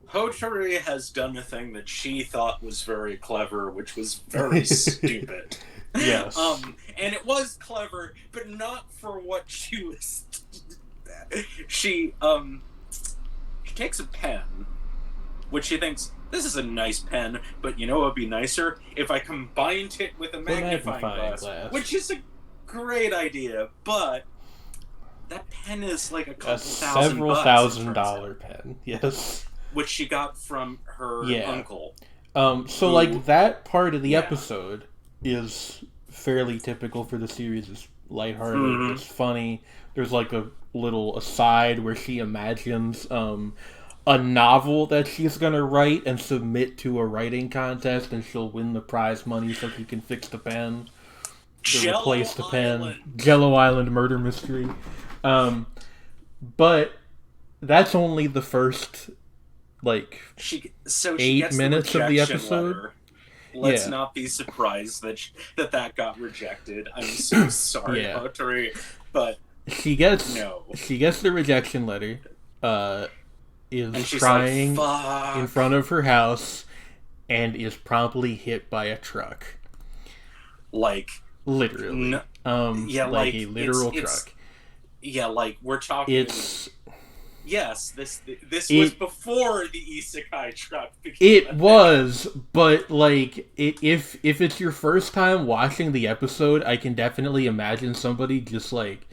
Hotori has done a thing that she thought was very clever, which was very stupid. Yes. And it was clever, but not for what she was... She takes a pen, which she thinks, this is a nice pen, but you know what would be nicer? If I combined it with a magnifying glass, which is a great idea, but that pen is like a couple $1,000. Several $1,000 pen, yes. which she got from her Yeah. uncle. So Who, like that part of the yeah. episode is fairly typical for the series. It's lighthearted. Mm-hmm. It's funny. There's like a little aside where she imagines a novel that she's gonna write and submit to a writing contest, and she'll win the prize money so she can fix the pen to replace Jello the pen. Island. Jello Island murder mystery. Um, but that's only the first like She 8 gets the minutes of the rejection episode. letter. Let's Yeah, not be surprised that got rejected. I'm so sorry, yeah. Hotori, but She gets no. the rejection letter. Uh, And is she's like, crying in "Fuck." front of her house and is promptly hit by a truck. Like, Literally. yeah, Like like a literal it's truck. yeah, like we're talking. It's Yes, this was it before the isekai truck became it a thing. was, but like if it's your first time watching the episode, I can definitely imagine somebody just like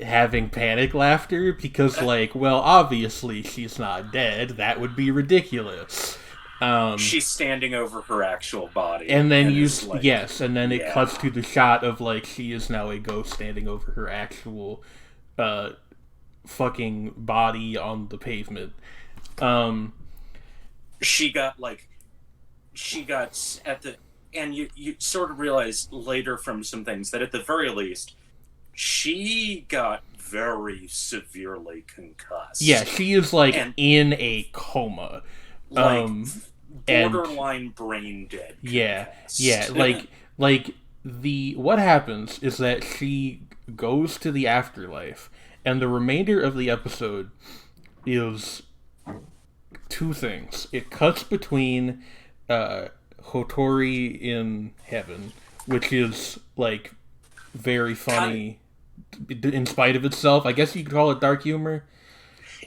having panic laughter because like, well, obviously she's not dead. That would be ridiculous. She's standing over her actual body, And then and you, is like, yes, and then it cuts yeah. to the shot of like she is now a ghost standing over her actual, uh, fucking body on the pavement. Um, She got like she got at the and you sort of realize later from some things that at the very least she got very severely yeah, concussed she is like and in a coma. like Um, and borderline brain dead yeah, yeah, concussed. like the what happens is that she goes to the afterlife, and the remainder of the episode is two things. It cuts between Hotori in heaven, which is like very Kind funny in spite of itself. I guess you could call it dark humor.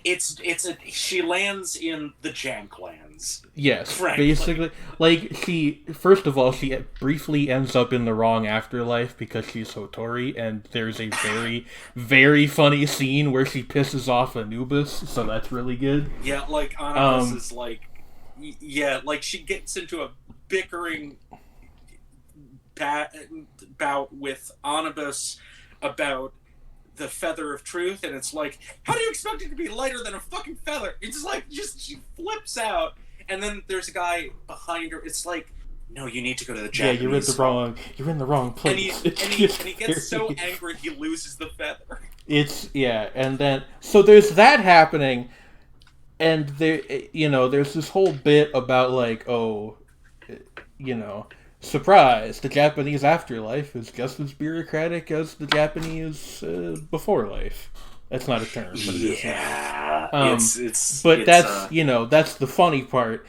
it's a she lands in the Janklands, Yes, frankly. basically, like she first of all she briefly ends up in the wrong afterlife because she's Hotori, and there's a very very funny scene where she pisses off Anubis, so that's really good. Yeah, like Anubis Um, is like yeah, like she gets into a bickering bout with Anubis about the feather of truth, and it's like, how do you expect it to be lighter than a fucking feather? It's like just she flips out, and then there's a guy behind her. It's like, no, you need to go to the yeah, Japanese hall. you're in the wrong And he place. and he and he gets so angry he loses the feather. It's yeah, and then so there's that happening, and there there's this whole bit about like, oh, you know, surprise, the Japanese afterlife is just as bureaucratic as the Japanese before life. That's not a term, but it is now. Yeah, Um, but it's that's that's the funny part.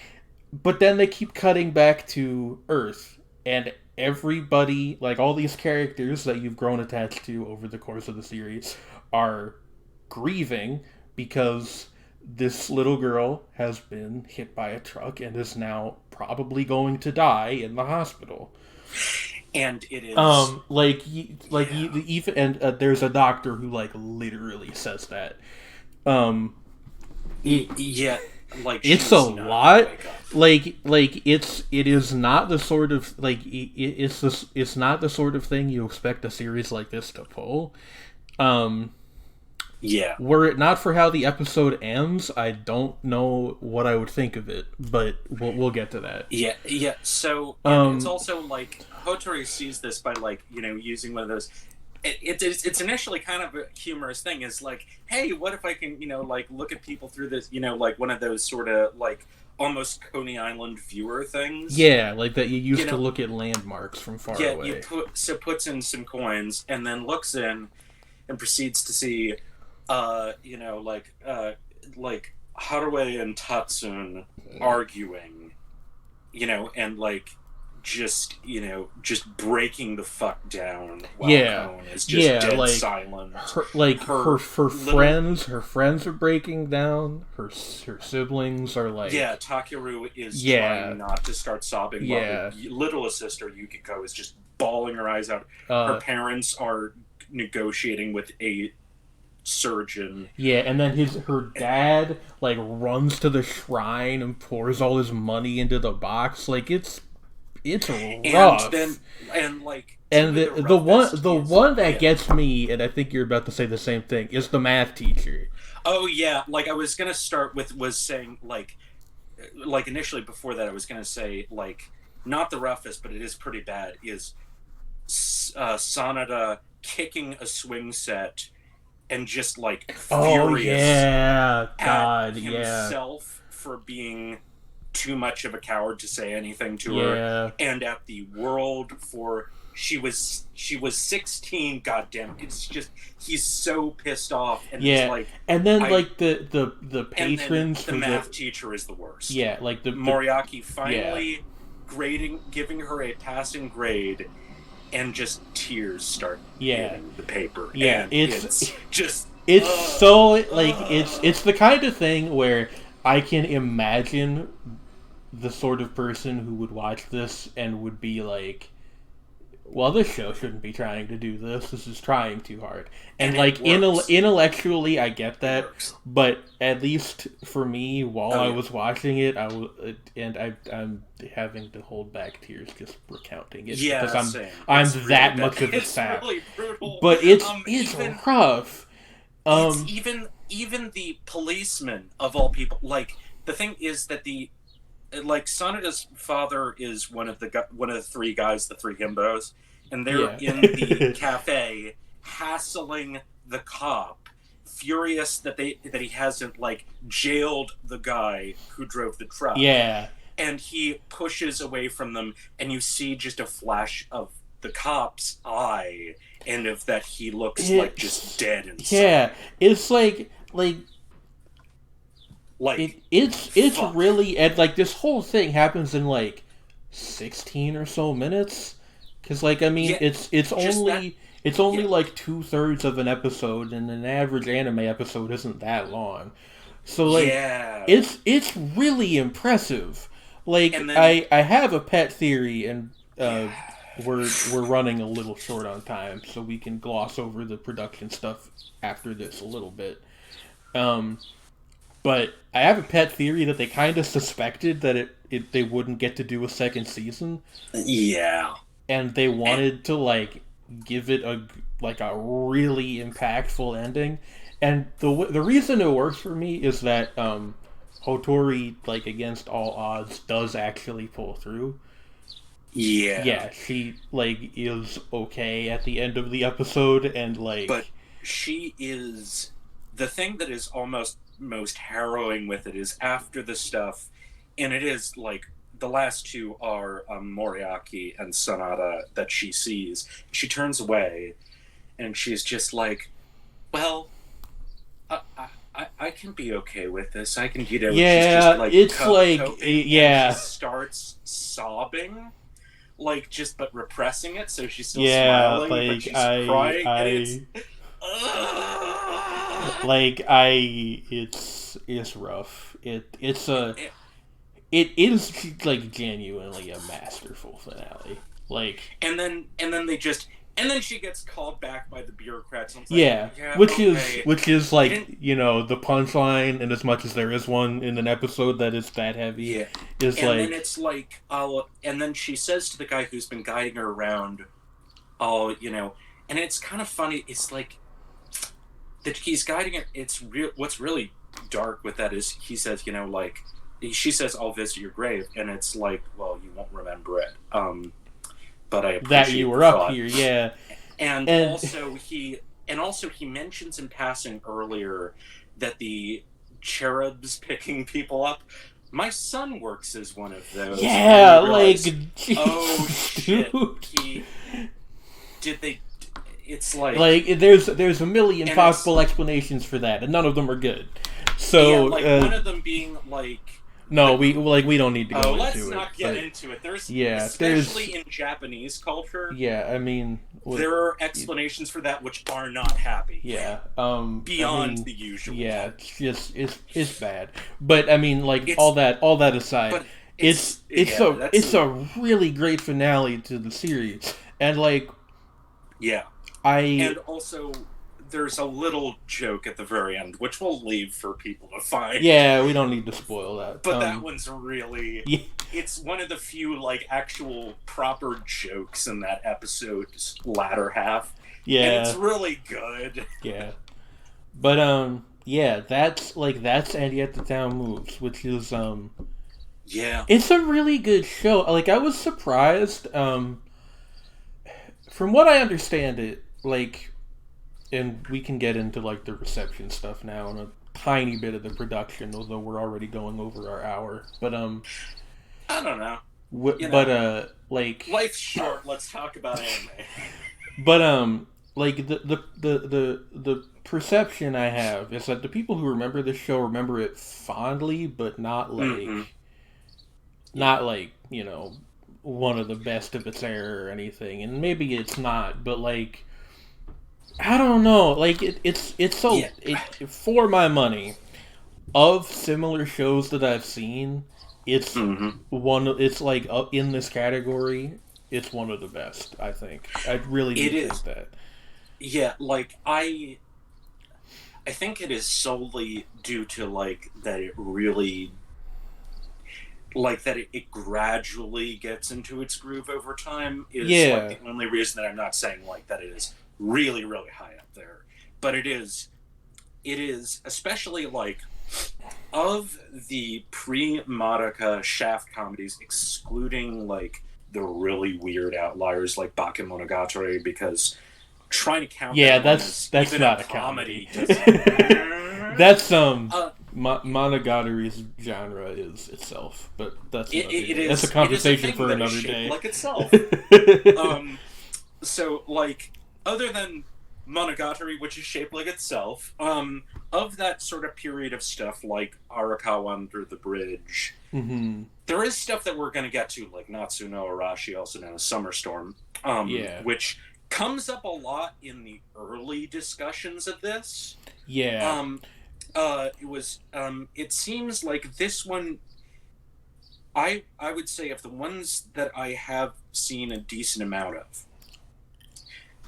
But then they keep cutting back to Earth, and everybody, like all these characters that you've grown attached to over the course of the series, are grieving because this little girl has been hit by a truck and is now probably going to die in the hospital. and it is yeah. Even and there's a doctor who like literally says that. Um, it Yeah, like it's a she's not gonna lot. wake up. It is not the sort of it's not the sort of thing you expect a series like this to pull. Um, Yeah, Were it not for how the episode ends, I don't know what I would think of it, but we'll get to that. yeah. So and it's Um, also like Hotori sees this by like using one of those. It's initially kind of a humorous thing. Is like, hey, what if I can like look at people through this like one of those sort of like almost Coney Island viewer things. yeah, like that you used You to know, look at landmarks from far yeah. away. Puts in some coins and then looks in and proceeds to see like Haruwe and Tatsun arguing, and like just breaking the fuck down while Yeah, Cone is just dead like silent. her Little friends are breaking down. Her siblings are like yeah, Takaru is yeah, trying not to start sobbing while yeah. her littlest sister Yukiko is just bawling her eyes out. Her Uh, parents are negotiating with a surgeon. Yeah, and then her dad like runs to the shrine and pours all his money into the box. Like it's And rough. then, and like, And truly the the roughest is, one that yeah. gets me, and I think you're about to say the same thing, is the math teacher. Oh yeah, like I was gonna start with was saying like initially before that I was gonna say like not the roughest, but it is pretty bad. Is Sanada kicking a swing set and just like Oh furious yeah, at God, yeah, himself for being too much of a coward to say anything to her, yeah, and at the world for she was 16. God damn it! It's just he's so pissed off, and it's yeah. like And then I. like the And then patrons the for the math teacher is the worst. yeah, like the Moriaki yeah, finally giving her a passing grade, and just tears start yeah, hitting the paper, yeah. and it's just It's so like uh, it's the kind of thing where I can imagine the sort of person who would watch this and would be like, well, this show shouldn't be trying to do this. This is trying too hard. And and it like works. intellectually, I get It that, works. but at least for me, while Oh I yeah, was watching it, I'm having to hold back tears just recounting it because yeah, same. I'm It's really that bad. much of a It's sap. really brutal. But it's Even rough. it's Um, even the policeman of all people. Like the thing is that the like Sanada's father is one of the three guys, the three himbos, and they're yeah, in the cafe hassling the cop, furious that he hasn't like jailed the guy who drove the truck, yeah. and he pushes away from them, and you see just a flash of the cop's eye, and of that he looks like just It's dead yeah. inside. It's like Like it's fuck. really and like this whole thing happens in like 16 or so minutes because like I mean Yeah, just that. it's only Yeah, like 2/3 of an episode and an average anime episode isn't that long, so like yeah, it's really impressive. Like and then I have a pet theory and yeah. we're running a little short on time so we can gloss over the production stuff after this a little bit. um but I have a pet theory that they kind of suspected that they wouldn't get to do a second season, Yeah. and they And wanted to like give it a really impactful ending. And the reason it works for me is that Hotori, like against all odds, does actually pull through. yeah. Yeah, she like is okay at the end of the episode, and But like she is the thing that is almost most harrowing with it is after the stuff, and it is like the last two are Moriaki and Sanada that she sees. She turns away, and she's just like, "Well, I can be okay with this. I can, she's just yeah, like it's like coping, and she yeah, starts sobbing, like just but repressing it. So she's still yeah, smiling, but she's crying, and it's it's rough. it, It is like genuinely a masterful finale. Like and then they just and then she gets called back by the bureaucrats. And it's like, yeah, yeah, okay, which is you like didn't, the punchline, and as much as there is one in an episode that is that heavy, yeah. is And then like it's like, oh, and then she says to the guy who's been guiding her around, oh, and it's kind of funny. It's like that he's guiding it. It's real. What's really dark with that is he says, like she says, "I'll visit your grave," and it's like, well, you won't remember it. But I that you appreciate the were up thought. here, yeah, And and also he mentions in passing earlier that the cherubs picking people up. My son works as one of those, and yeah, you like realize, oh Jesus, shit, dude. he did they. It's like, Like there's a million and it's possible explanations for that, and none of them are good. yeah, So like one of them being like no, the we don't need to oh, go let's into it. not get But into it. There's yeah, especially in Japanese culture, yeah. I mean, there are explanations for that which are not happy yeah. I beyond mean, the usual. yeah. It's just it's bad. But I mean, like It's all that aside, but it's yeah, that's it's a really great finale to the series, and like yeah. I And also there's a little joke at the very end, which we'll leave for people to find. Yeah, we don't need to spoil that. But that one's really... Yeah. It's one of the few, like, actual proper jokes in that episode's latter half. Yeah. And it's really good. Yeah. But, yeah, that's Andy at the Town Moves, which is, Yeah. It's a really good show. Like, I was surprised, from what I understand it, like, and we can get into, like, the reception stuff now and a tiny bit of the production, although we're already going over our hour. But, I don't know. Like... Life's short, let's talk about anime. But, like, the perception I have is that the people who remember this show remember it fondly, but not like, not like, you know, one of the best of its era or anything. And maybe it's not, but like, I don't know. Like, it's so, for my money, of similar shows that I've seen, it's it's like in this category, it's one of the best, I think. I really do think that. Yeah, like, I think it is solely due to, like, that it really, like, that it gradually gets into its groove over time is, like, the only reason that I'm not saying, like, that it is really, really high up there. But it is, especially, like, of the pre-Madoka Shaft comedies, excluding, like, the really weird outliers like Bakemonogatari, because trying to count that's not a comedy. That's Monogatari's genre is itself, but that's a conversation for another day. Like itself. So, like, other than Monogatari, which is shaped like itself, of that sort of period of stuff like Arakawa Under the Bridge, there is stuff that we're going to get to, like Natsu no Arashi, also known as Summer Storm, which comes up a lot in the early discussions of this. Yeah. It seems like this one, I would say, of the ones that I have seen a decent amount of,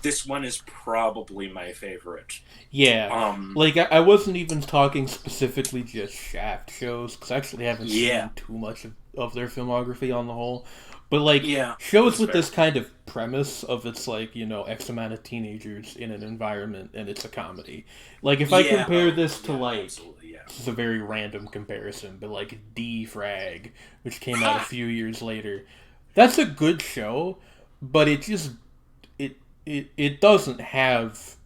this one is probably my favorite. Yeah. Like, I wasn't even talking specifically just Shaft shows, because I actually haven't seen too much of their filmography on the whole. But, like, shows with this kind of premise of it's, like, you know, X amount of teenagers in an environment, and it's a comedy. Like, if I compare this to, like, this is a very random comparison, but, like, D-Frag, which came out a few years later, that's a good show, but it just... It doesn't have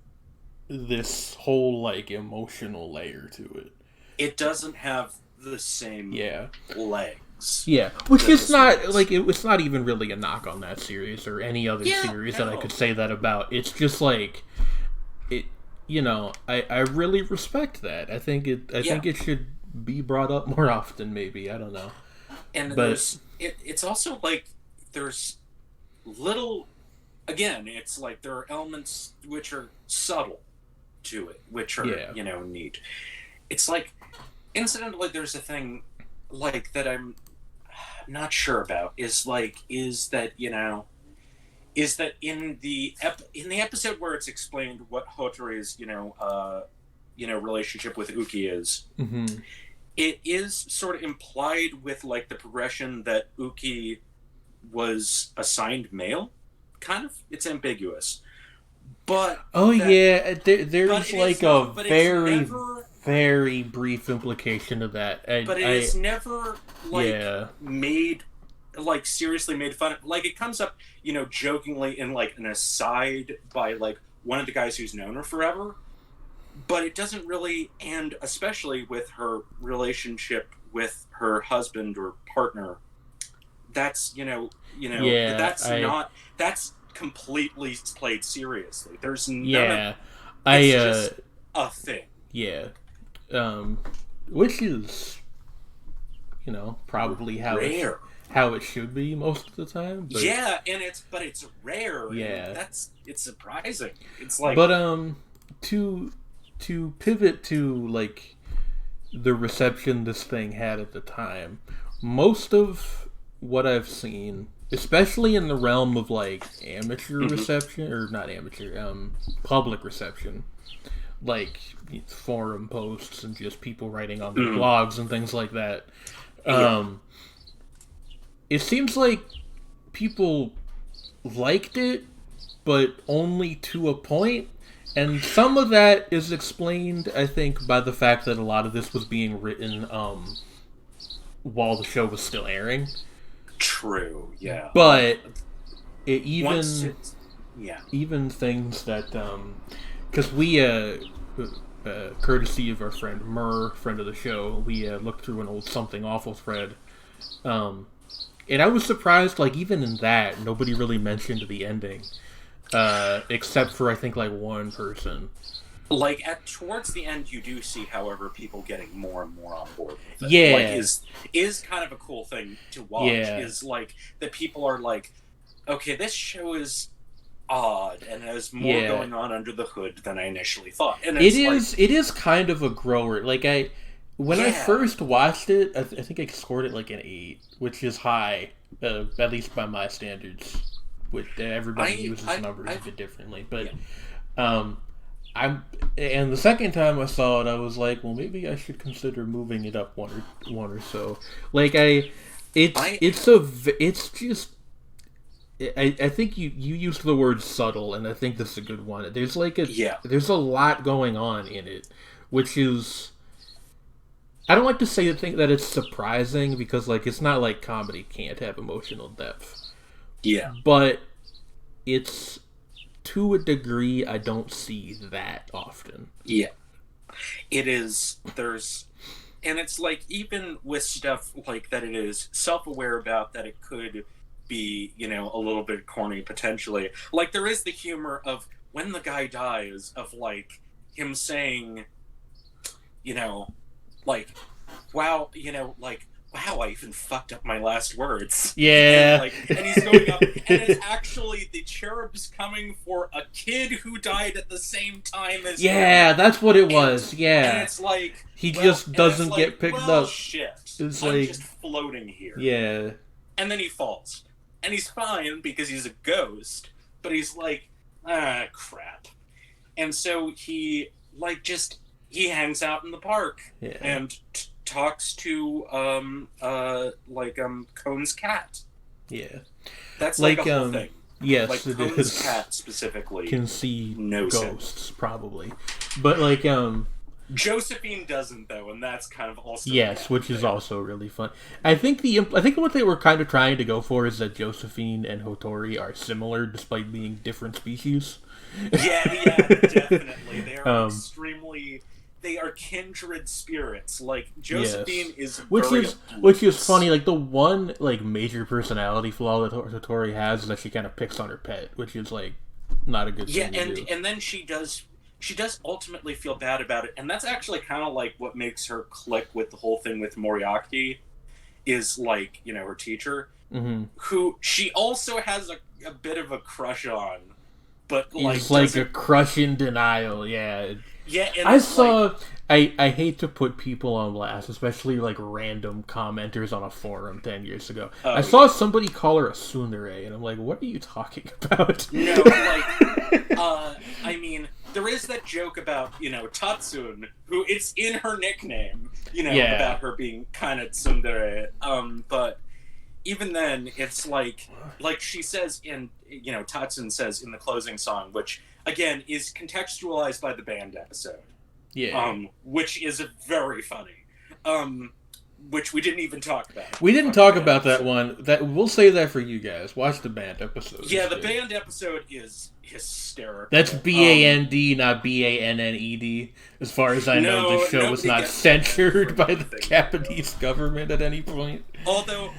this whole, like, emotional layer to it. It doesn't have the same legs. Yeah, which is not, like, it's not even really a knock on that series or any other series that I could say that about. It's just, like, it, you know, I really respect that. I think it should be brought up more often, maybe. I don't know. And it's also, like, there's little... Again, it's like there are elements which are subtle to it, which are, you know, neat. It's like, incidentally, there's a thing, like, that I'm not sure about, is that, you know, is that in the episode where it's explained what Hotori's, you know, relationship with Uki is, it is sort of implied with, like, the progression that Uki was assigned male. Kind of, it's ambiguous, but there's like a very brief implication of that, but it is never like made, like, seriously made fun of. Like, it comes up, you know, jokingly in, like, an aside by, like, one of the guys who's known her forever, but it doesn't really, and especially with her relationship with her husband or partner, that's that's completely played seriously. There's none of, it's just a thing. Yeah. Which is, you know, probably how it should be most of the time. But, but it's rare. Yeah. It's surprising. It's like, but to pivot to, like, the reception this thing had at the time, most of what I've seen, especially in the realm of, like, amateur reception, or not amateur, public reception, like forum posts and just people writing on their blogs and things like that. It seems like people liked it, but only to a point. And some of that is explained, I think, by the fact that a lot of this was being written while the show was still airing. True, yeah. But it even yeah, even things that because we courtesy of our friend Murr, friend of the show, we looked through an old Something Awful thread, and I was surprised. Like even in that, nobody really mentioned the ending, except for I think like one person. Like towards the end, you do see, however, people getting more and more on board with it. Yeah, like is kind of a cool thing to watch. Yeah. Is like that people are like, okay, this show is odd and has more going on under the hood than I initially thought. And it is kind of a grower. Like when I first watched it, I think I scored it like an 8, which is high, at least by my standards. With everybody uses numbers a bit differently, but and the second time I saw it, I was like, well, maybe I should consider moving it up one or so. Like it's just. I think you used the word subtle, and I think that's a good one. There's there's a lot going on in it, which is, I don't like to say that it's surprising because like it's not like comedy can't have emotional depth. Yeah, but it's to a degree I don't see that often. Yeah, it is. And it's like even with stuff like that, it is self-aware about that it could be, a little bit corny potentially. Like there is the humor of when the guy dies, of like him saying, like, wow, wow, I even fucked up my last words. Yeah. And he's going up, and it's actually the cherubs coming for a kid who died at the same time as him. That's what it was. Yeah. And it's like he just doesn't get picked up. Shit. It's I'm like just floating here. Yeah. And then he falls. And he's fine because he's a ghost, but he's like, crap. And so he he hangs out in the park and talks to Cone's cat. Yeah, that's like a whole thing. Yes, like Cone's cat specifically can see ghosts, probably, but Josephine doesn't though, and that's kind of also which is also really fun. I think what they were kind of trying to go for is that Josephine and Hotori are similar despite being different species. Yeah, definitely. They are extremely. They are kindred spirits. Like Josephine is, which is funny. Like the one major personality flaw that Hotori has is that she kind of picks on her pet, which is like not a good thing to do. And then she does ultimately feel bad about it, and that's actually kind of like what makes her click with the whole thing with Moriarty, is like her teacher, who she also has a bit of a crush on, but it's like a crush in denial. Yeah. Yeah, and I saw. I hate to put people on blast, especially like random commenters on a forum 10 years ago. I saw somebody call her a tsundere, and I'm like, "What are you talking about?" No, I mean, there is that joke about Tatsun, who it's in her nickname, about her being kind of tsundere. But even then, it's like she says in Tatsun says in the closing song, which again is contextualized by the band episode. Yeah. Which is very funny. Which we didn't even talk about. We didn't talk about that one. That we'll save that for you guys. Watch the band episode. Yeah, the band episode is hysterical. That's BAND, not BANNED. As far as I know, the show was not censored by the Japanese government at any point. Although,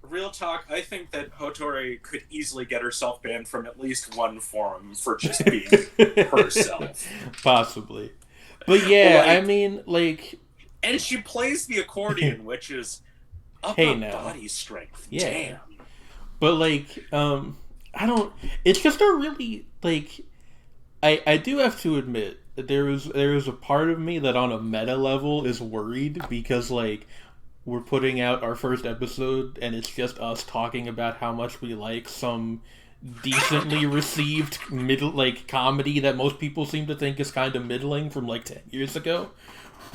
real talk, I think that Hotori could easily get herself banned from at least one forum for just being herself. Possibly. But yeah, I mean, and she plays the accordion, which is body strength. Yeah. Damn. But I don't. It's just a really I do have to admit that there is a part of me that on a meta level is worried because we're putting out our first episode and it's just us talking about how much we like some decently received comedy that most people seem to think is kind of middling from like 10 years ago.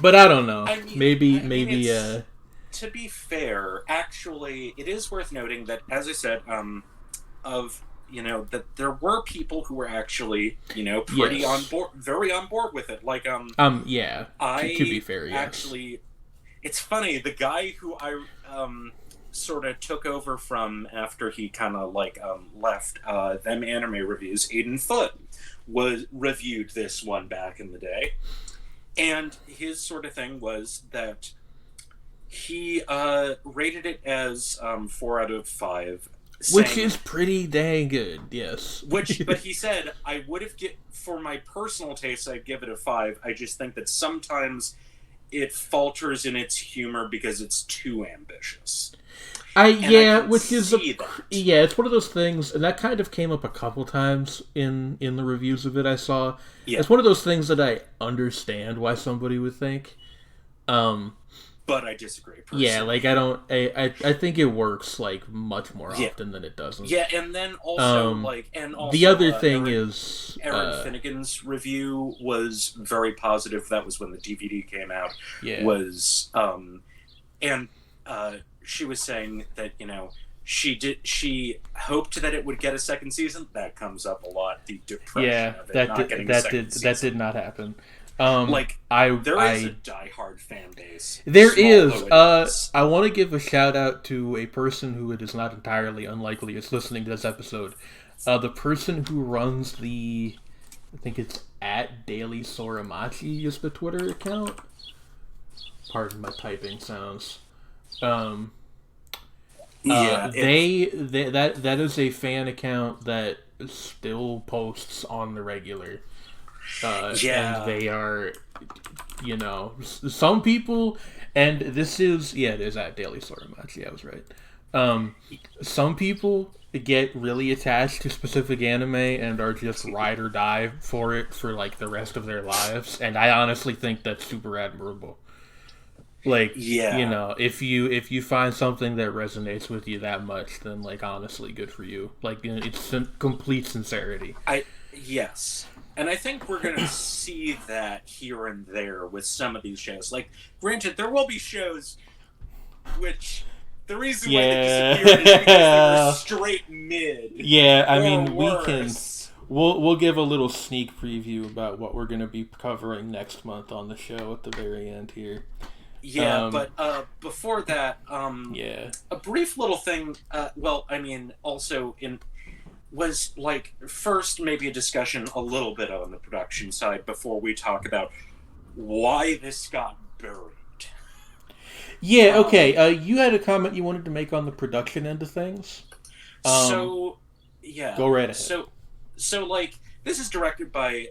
But I don't know. Maybe to be fair, actually, it is worth noting that, as I said, of that there were people who were actually pretty yes. on board, very on board with it. Like yeah. To be fair, yes. Actually, it's funny. The guy who I sort of took over from after he kind of left them anime reviews, Aiden Foote, was reviewed this one back in the day, and his sort of thing was that he rated it as 4 out of 5. Which is pretty dang good, yes. But he said, I would have for my personal taste, I'd give it a 5. I just think that sometimes it falters in its humor because it's too ambitious. It's one of those things, and that kind of came up a couple times in the reviews of it I saw. Yeah. It's one of those things that I understand why somebody would think. But I disagree personally. Yeah, like I think it works like much more often than it doesn't. Yeah, and then also the other thing is Aaron Finnegan's review was very positive. That was when the DVD came out. Yeah. She was saying that she hoped that it would get a second season. That comes up a lot. The depression of it not getting a second season. That did not happen. There is a diehard fan base. There is. I want to give a shout out to a person who it is not entirely unlikely is listening to this episode. The person who runs I think it's at Daily Soremachi is the Twitter account. Pardon my typing sounds. That is a fan account that still posts on the regular. And they are, some people, and this is, it is at Daily Soremachi, I was right. Some people get really attached to specific anime and are just ride or die for it for like the rest of their lives, and I honestly think that's super admirable. If you find something that resonates with you that much, then honestly, good for you. It's complete sincerity. Yes. And I think we're going to see that here and there with some of these shows. Granted, there will be shows which the reason why they disappeared is because they were straight mid. Yeah, I mean, we'll give a little sneak preview about what we're going to be covering next month on the show at the very end here. Yeah, but before that, a brief little thing. Was first maybe a discussion a little bit on the production side before we talk about why this got buried. Yeah, okay. You had a comment you wanted to make on the production end of things. Go right ahead. So this is directed by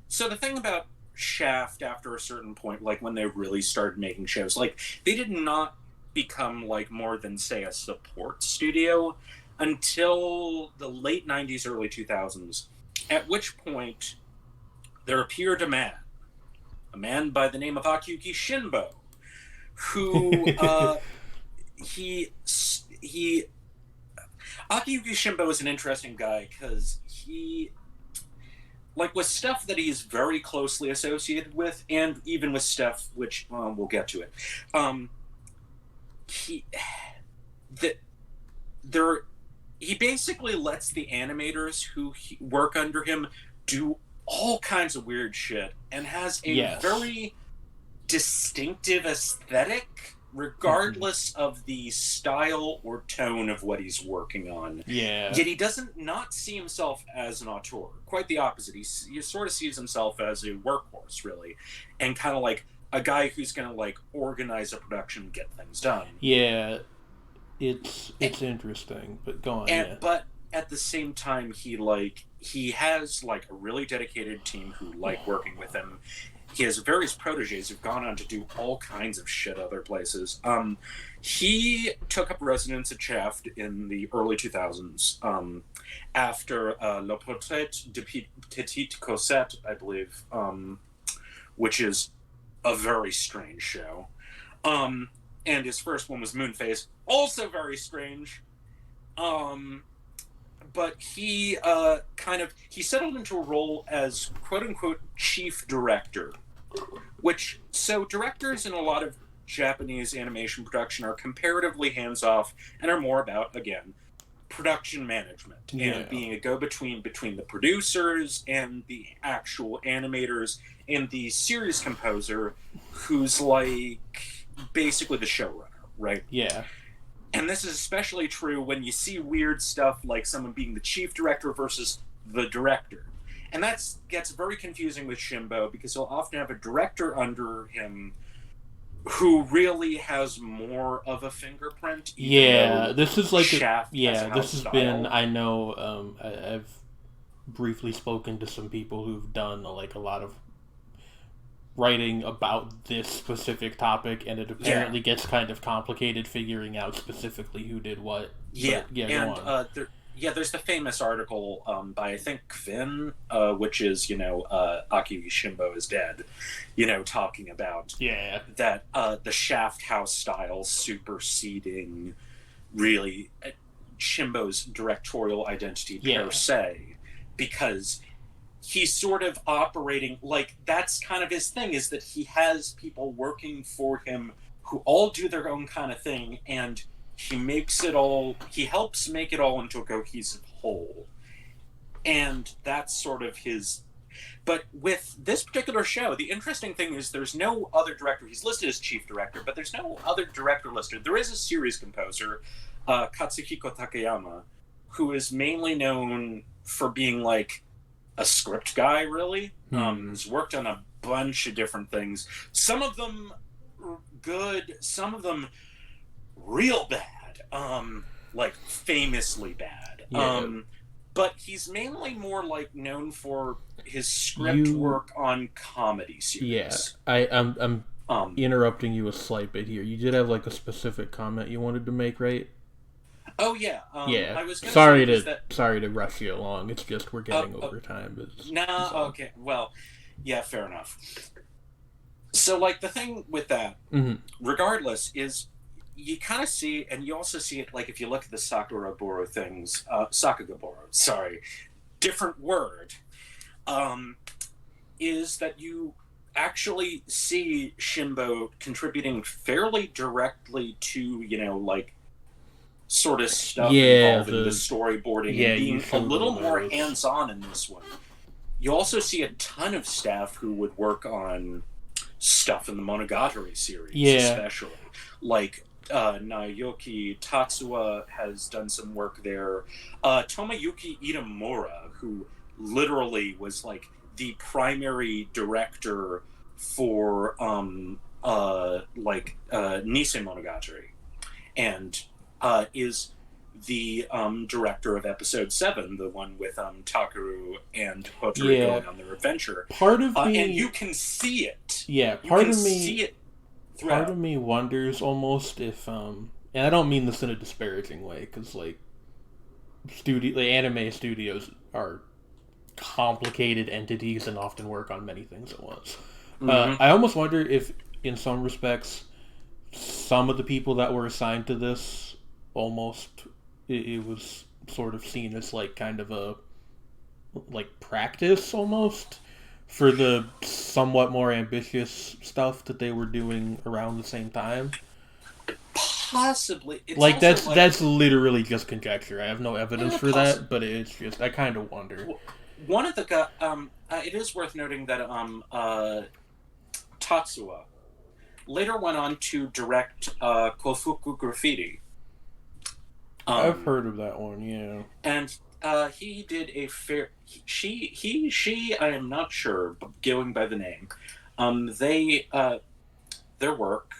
so the thing about Shaft after a certain point, when they really started making shows, they did not become more than say a support studio until the late 90s, early 2000s, at which point there appeared a man by the name of Akiyuki Shinbo, who Akiyuki Shinbo is an interesting guy because he, with stuff that he's very closely associated with, and even with stuff which we'll get to it, he basically lets the animators who work under him do all kinds of weird shit and has a very distinctive aesthetic regardless of the style or tone of what he's working on. Yeah. Yet he doesn't not see himself as an auteur. Quite the opposite. He sort of sees himself as a workhorse, really, and kind of a guy who's going to organize a production and get things done. Yeah. It's interesting, but go on. But at the same time, he has a really dedicated team who like working with him. He has various proteges who've gone on to do all kinds of shit other places. He took up residence at Shaft in the early 2000s after Le Portrait de Petite Cosette, I believe, which is a very strange show. And his first one was Moonface, also very strange. but he he settled into a role as quote unquote chief director, which, so directors in a lot of Japanese animation production are comparatively hands off and are more about, again, production management and being a go-between between the producers and the actual animators and the series composer, who's like basically the showrunner, right? Yeah. And this is especially true when you see weird stuff like someone being the chief director versus the director. And that gets very confusing with Shimbo, because he'll often have a director under him who really has more of a fingerprint. Yeah, this is like this has style. been. I know. I've briefly spoken to some people who've done like a lot of writing about this specific topic, and it apparently gets kind of complicated figuring out specifically who did what. Yeah, but, and there's the famous article by, I think, Finn, which is, Aki Shimbo is dead, talking about that the Shaft House style superseding really Shimbo's directorial identity per se, because he's sort of operating like that's kind of his thing, is that he has people working for him who all do their own kind of thing, and he helps make it all into a cohesive whole. And that's sort of his. But with this particular show, the interesting thing is there's no other director. He's listed as chief director, but there's no other director listed. There is a series composer, Katsuhiko Takayama, who is mainly known for being like a script guy, really. He's worked on a bunch of different things. Some of them good, some of them real bad, like famously bad. But he's mainly more like known for his script work on comedy series. I'm interrupting you a slight bit here. You did have like a specific comment you wanted to make, right? Oh yeah. I was sorry to rush you along. It's just we're getting over time. Okay. Well, yeah, fair enough. So like the thing with that, regardless, is you kind of see, and you also see it like if you look at the Sakagaboro things, Sakagaboro, sorry, different word, is that you actually see Shimbo contributing fairly directly to, like sort of stuff involving the storyboarding and being a little more hands-on in this one. You also see a ton of staff who would work on stuff in the Monogatari series, especially. Like Naoki Tatsuya has done some work there. Tomoyuki Itamura, who literally was like the primary director for Nisei Monogatari, and is the director of episode 7, the one with Takaru and Hotori going on their adventure. Part of me, and you can see it. Yeah, part of me wonders almost if and I don't mean this in a disparaging way, because like anime studios are complicated entities and often work on many things at once. I almost wonder if, in some respects, some of the people that were assigned to this it was sort of seen as like kind of a like practice almost for the somewhat more ambitious stuff that they were doing around the same time. Possibly. Like that's literally just conjecture. I have no evidence for that, but it's just I kind of wonder. One of the it is worth noting that Tatsuya later went on to direct Kofuku Graffiti. I've heard of that one, yeah. And he did a fair. She. I am not sure, but going by the name, their work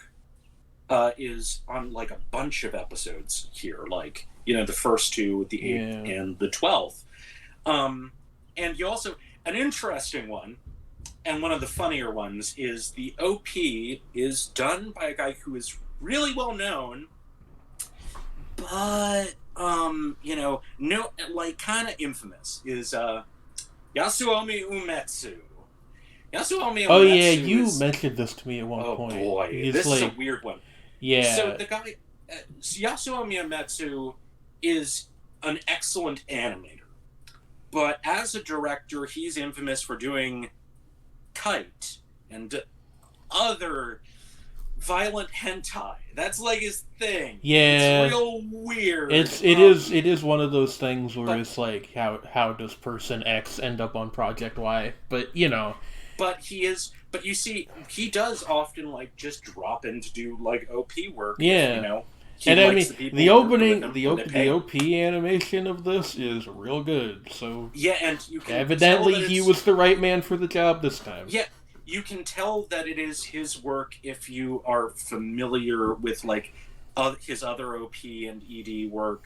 is on like a bunch of episodes here, like the first 2, the 8th, and the 12th. And you also, an interesting one, and one of the funnier ones, is the OP is done by a guy who is really well known, but no, like kind of infamous, is Yasuomi Umetsu. Oh yeah, you mentioned this to me at one point. Oh boy, this is a weird one. Yeah. So the guy, Yasuomi Umetsu, is an excellent animator. But as a director, he's infamous for doing Kite and other violent hentai. That's like his thing. Yeah, It's real weird. it is one of those things where it's like how does person X end up on Project Y? But you know, but you see, he does often like just drop in to do like OP work. yeah. You know, And I mean, the opening, the the OP animation of this is real good. So yeah, and you can evidently he was the right man for the job this time. Yeah, you can tell that it is his work if you are familiar with like his other OP and ED work,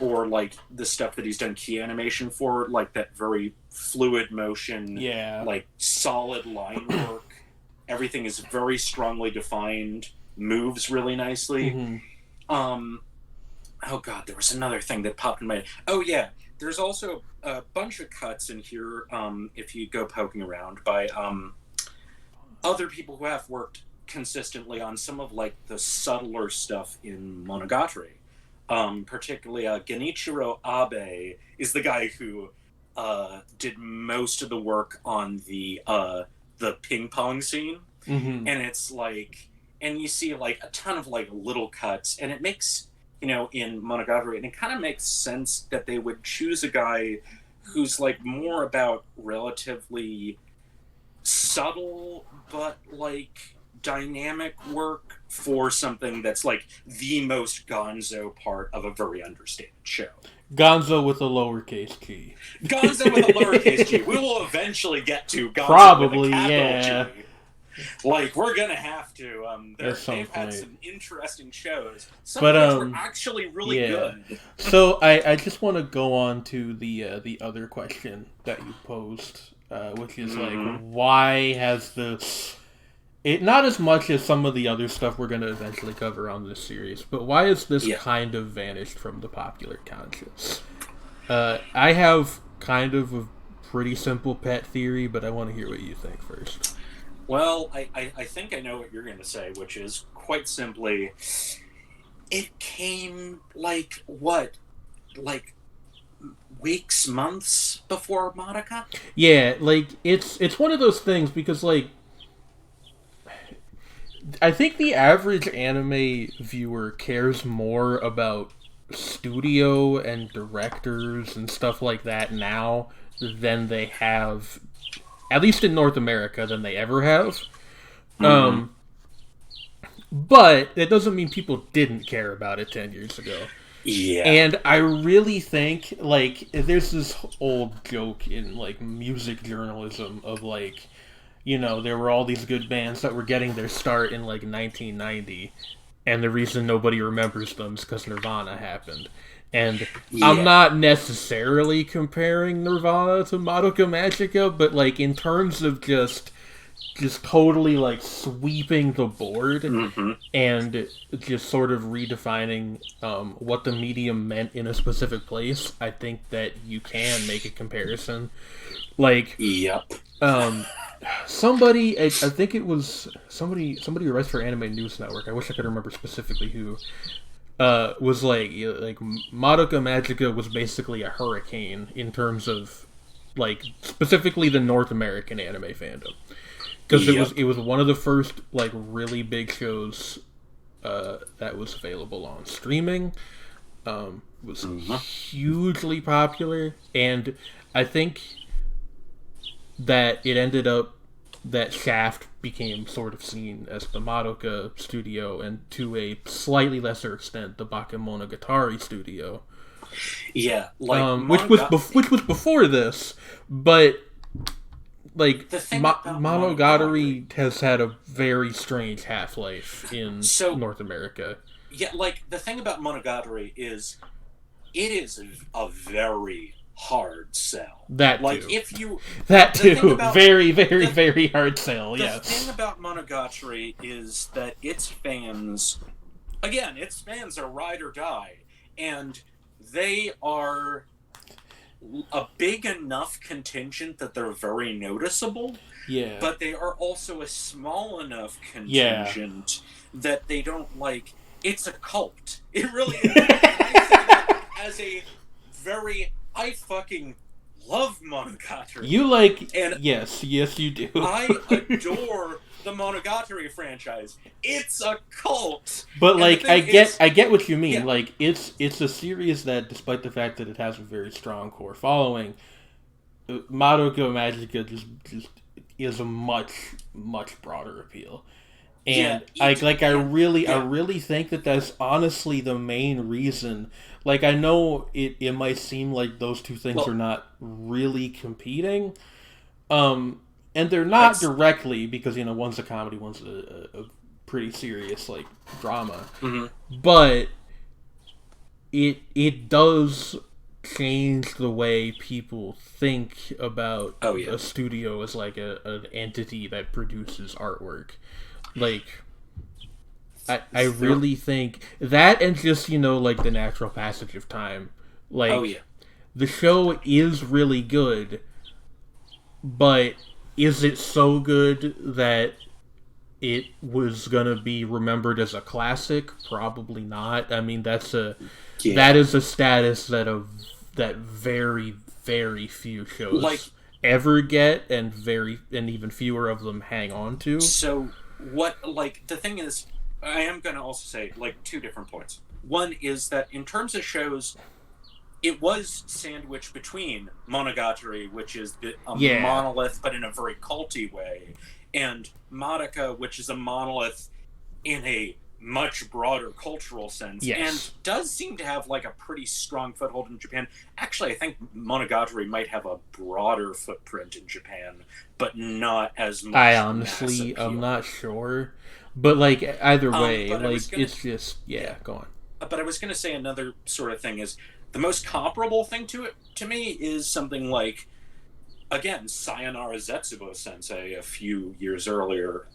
or like the stuff that he's done key animation for, like that very fluid motion, like solid line work. Everything is very strongly defined, moves really nicely. Mm-hmm. Oh god, there was another thing that popped in my head. Oh yeah, there's also a bunch of cuts in here, if you go poking around, by other people who have worked consistently on some of like the subtler stuff in Monogatari. Particularly Genichiro Abe is the guy who did most of the work on the ping pong scene. Mm-hmm. And it's like, and you see like a ton of like little cuts, and it makes, you know, in Monogatari, and it kind of makes sense that they would choose a guy who's like more about relatively subtle but like dynamic work for something that's like the most gonzo part of a very understated show. Gonzo with a lowercase g. Gonzo with a lowercase g. We will eventually get to Gonzo Probably, with a capital yeah. G. Like, we're gonna have to. They've had point. some interesting shows. Some of those were actually really good. So I just want to go on to the other question that you posed, which is like, why has this? It not as much as some of the other stuff we're going to eventually cover on this series, but why has this kind of vanished from the popular conscious? I have kind of a pretty simple pet theory, but I want to hear what you think first. Well, I think I know what you're going to say, which is quite simply, it came like, what? Like weeks, months before Monica? Yeah, like, it's one of those things because, like, I think the average anime viewer cares more about studio and directors and stuff like that now than they have, at least in North America, than they ever have. But that doesn't mean people didn't care about it 10 years ago. Yeah. And I really think, like, there's this old joke in, like, music journalism of, like, you know, there were all these good bands that were getting their start in, like, 1990, and the reason nobody remembers them is because Nirvana happened. And I'm not necessarily comparing Nirvana to Madoka Magica, but, like, in terms of just totally, like, sweeping the board and just sort of redefining what the medium meant in a specific place, I think that you can make a comparison. Like, somebody, I think it was somebody who writes for Anime News Network, I wish I could remember specifically who, was like Madoka Magica was basically a hurricane in terms of, like, specifically the North American anime fandom. Because it was one of the first, like, really big shows that was available on streaming. It was hugely popular, and I think that it ended up that Shaft became sort of seen as the Madoka studio, and to a slightly lesser extent, the Bakemonogatari studio. Yeah, like which was before this, but like Monogatari has had a very strange half-life in North America. Yeah, like the thing about Monogatari is it is a very hard sell. That like too. If you very, very, very hard sell. The thing about Monogatari is that its fans are ride or die, and they are a big enough contingent that they're very noticeable. Yeah. But they are also a small enough contingent that they don't, like, it's a cult. It really is. I say that as a I fucking love Monogatari. You like... And yes, you do. I adore the Monogatari franchise. It's a cult. But, like, I get what you mean. Yeah. Like, it's a series that, despite the fact that it has a very strong core following, Madoka Magica just is a much broader appeal. And I really think that that's honestly the main reason. Like, I know it might seem like those two things are not really competing, and they're not directly, because one's a comedy, one's a pretty serious like drama. Mm-hmm. But it does change the way people think about a studio as like an entity that produces artwork. Like, I really think that, and just, like, the natural passage of time. Like, the show is really good, but is it so good that it was gonna be remembered as a classic? Probably not. I mean, that is a status that very, very few shows ever get, and even fewer of them hang on to. So, the thing is, I am going to also say, like, two different points. One is that in terms of shows, it was sandwiched between Monogatari, which is a monolith, but in a very culty way, and Madoka, which is a monolith in a much broader cultural sense, and does seem to have, like, a pretty strong foothold in Japan. Actually, I think Monogatari might have a broader footprint in Japan, but not as much. I honestly, I'm not sure. But, like, either way, it's just, go on. But I was going to say another sort of thing is, the most comparable thing to me is something like, again, Sayonara Zetsubo Sensei a few years earlier,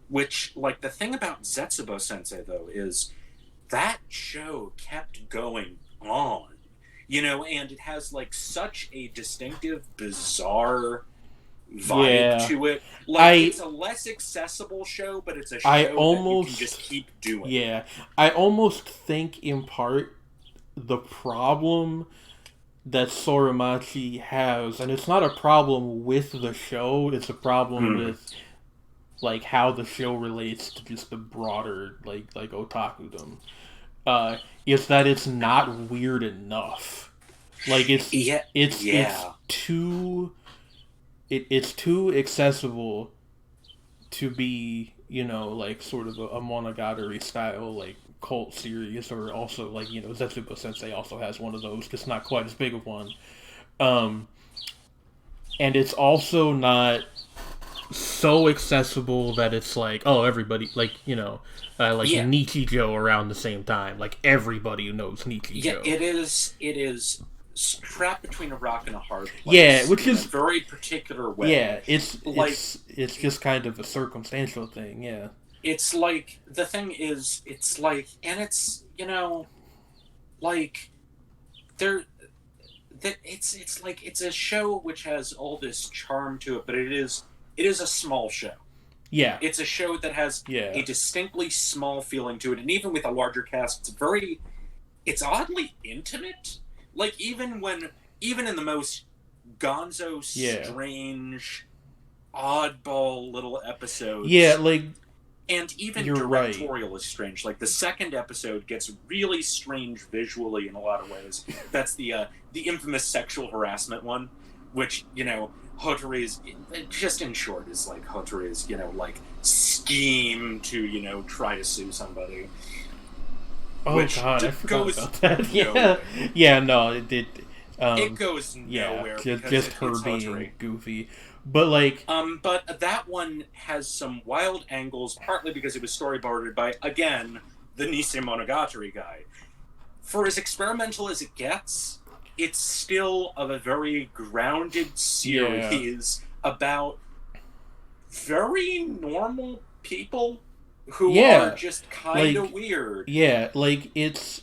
which, like, the thing about Zetsubo Sensei, though, is that show kept going on, and it has, like, such a distinctive, bizarre vibe to it. Like, it's a less accessible show, but it's a show that you can just keep doing. Yeah. I almost think, in part, the problem that Soremachi has, and it's not a problem with the show, it's a problem with, like, how the show relates to just the broader, like otakudom, is that it's not weird enough. Like, it's too accessible to be, like, sort of a Monogatari style, like, cult series, or also, like, Zetsubo Sensei also has one of those, just not quite as big of one. And it's also not so accessible that it's like, oh, everybody, like, Nichijou around the same time. Like, everybody knows Nichijou. Yeah, it is trapped between a rock and a hard place. Yeah, which is a very particular way. Yeah, it's just kind of a circumstantial thing. Yeah, it's like, the thing is, it's like, and it's, like, it's like, it's a show which has all this charm to it, but it is a small show. Yeah, it's a show that has a distinctly small feeling to it, and even with a larger cast, it's oddly intimate. Like, even in the most gonzo, strange, oddball little episodes. Yeah, like, and even directorial is strange. Like, the second episode gets really strange visually in a lot of ways. That's the infamous sexual harassment one, which, hotori is, just in short, is like hotori's, like, scheme to, try to sue somebody. Oh, which God, I forgot about that. Nowhere. No, it did. It goes nowhere. Just her being hotori. Goofy. But, like... But that one has some wild angles, partly because it was storyboarded by, again, the Nisei Monogatari guy. For as experimental as it gets, it's still of a very grounded series about very normal people who are just kind of weird. Yeah, like, it's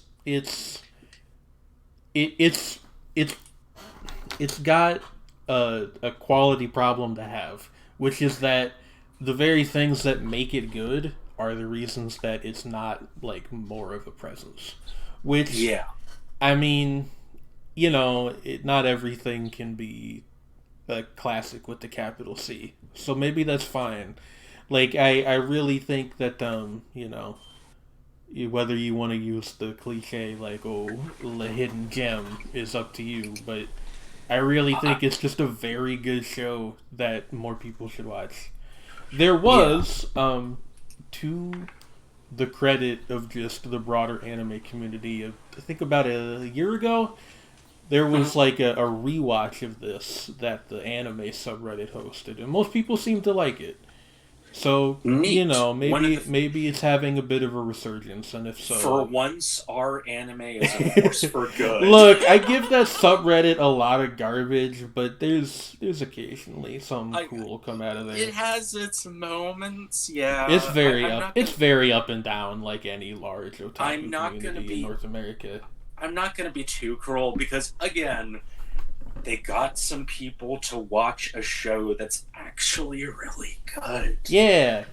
got a quality problem to have, which is that the very things that make it good are the reasons that it's not, like, more of a presence. Which I mean, not everything can be a classic with the capital C. So maybe that's fine. Like, I really think that, whether you want to use the cliche, like, oh, the hidden gem is up to you, but I really think it's just a very good show that more people should watch. There was, to the credit of just the broader anime community, I think about a year ago, there was like a rewatch of this that the anime subreddit hosted, and most people seem to like it. So Neat. maybe it's having a bit of a resurgence, and if so, for once, our anime is a force for good. Look, I give that subreddit a lot of garbage, but there's occasionally something cool come out of there. It has its moments, yeah. It's very up and down, like any large otaku community in North America. I'm not going to be too cruel because, again, they got some people to watch a show that's actually really good. Yeah.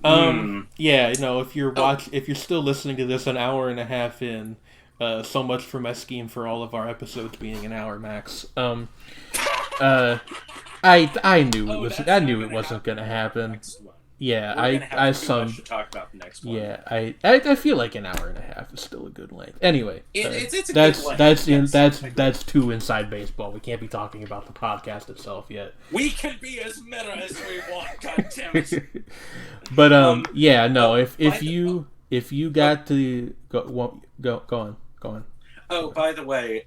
Yeah, if you're still listening to this an hour and a half in, so much for my scheme for all of our episodes being an hour max. I knew it wasn't going to happen. Yeah, I to talk about the next one. Yeah, I feel like an hour and a half is still a good length. Anyway, it's a good length. That's too inside baseball. We can't be talking about the podcast itself yet. We can be as meta as we want. God damn it. But if you got to go on. Oh, by the way,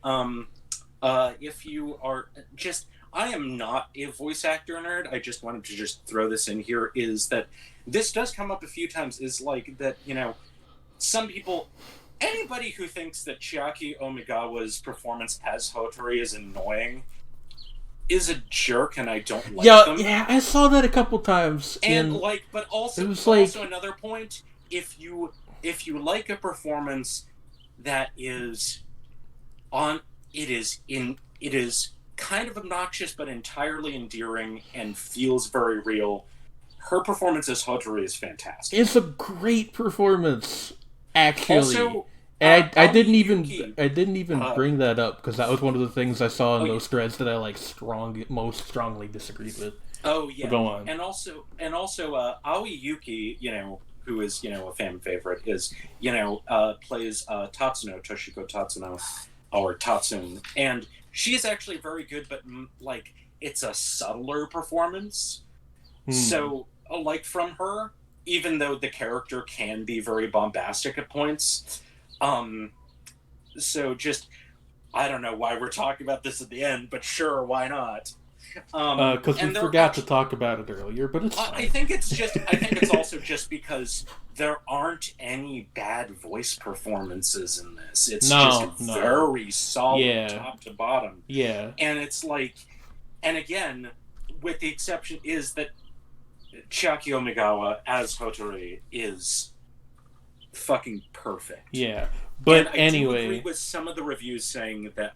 if you are just. I am not a voice actor nerd. I just wanted to just throw this in here, is that this does come up a few times, is like that, some people, anybody who thinks that Chiaki Omigawa's performance as Hotori is annoying is a jerk, and I don't like them. Yeah, I saw that a couple times. But also, it was also another point, if you like a performance that is it is kind of obnoxious but entirely endearing and feels very real. Her performance as Hotori is fantastic. It's a great performance, actually. Also, I didn't even bring that up because that was one of the things I saw in those threads that I most strongly disagreed with. Oh yeah, but go on. And also, Aoi Yuki, who is a fan favorite, is plays Tatsuno, Toshiko Tatsuno, or Tatsune, and she is actually very good, but it's a subtler performance. So, from her, even though the character can be very bombastic at points, so just I don't know why we're talking about this at the end, but sure, why not? Because we forgot to talk about it earlier, but it's fine. I think it's also just because there aren't any bad voice performances in this. It's very solid top to bottom. Yeah. And it's and again, with the exception is that Chiaki Omigawa as Hotori is fucking perfect. Yeah. But and anyway, I do agree with some of the reviews saying that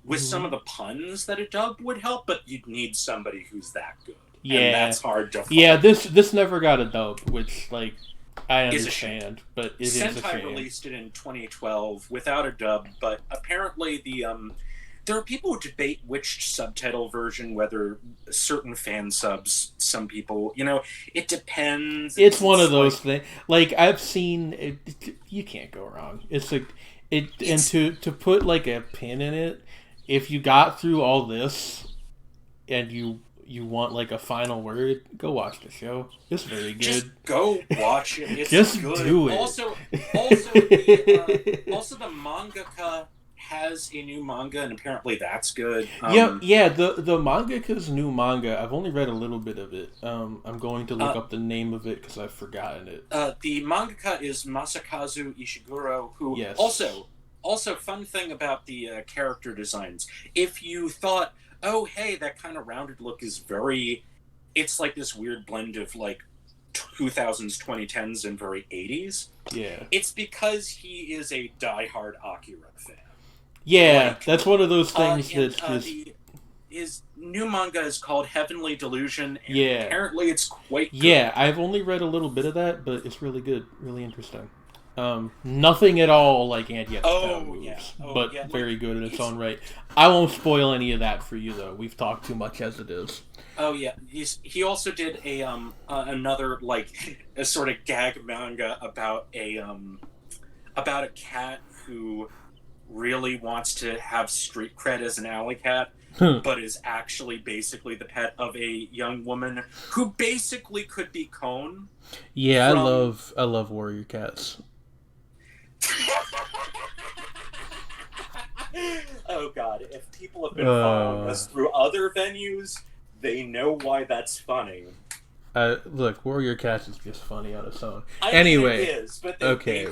with some of the puns that a dub would help, but you'd need somebody who's that good. Yeah, and that's hard to find. Yeah, this never got a dub, which I understand, but it is a shame. Sentai released it in 2012 without a dub, but apparently there are people who debate which subtitle version, whether certain fan subs, some people, it depends. It's one of those things. I've seen it, you can't go wrong. And to put a pin in it, if you got through all this and you want a final word, go watch the show. It's very good. Just go watch it. It's just good. Do it. Also the mangaka has a new manga, and apparently that's good. The mangaka's new manga, I've only read a little bit of it. I'm going to look up the name of it because I've forgotten it. The mangaka is Masakazu Ishiguro, who also fun thing about the character designs. If you thought, oh hey, that kind of rounded look is it's this weird blend of 2000s, 2010s, and very 80s. Yeah. It's because he is a diehard Akira fan. Yeah, that's one of those things his new manga is called Heavenly Delusion, and apparently it's quite good. Yeah, I've only read a little bit of that, but it's really good, really interesting. Nothing at all like And Yet the Town Moves, yeah. but yeah, very like, good in its own right. I won't spoil any of that for you, though. We've talked too much as it is. Oh yeah, he also did a another like a sort of gag manga about a cat who really wants to have street cred as an alley cat, but is actually basically the pet of a young woman who basically could be Cone. Yeah, From... I love warrior cats. Oh god, if people have been following us through other venues, they know why that's funny. Look, warrior cats is just funny on its own. Anyway, it is, but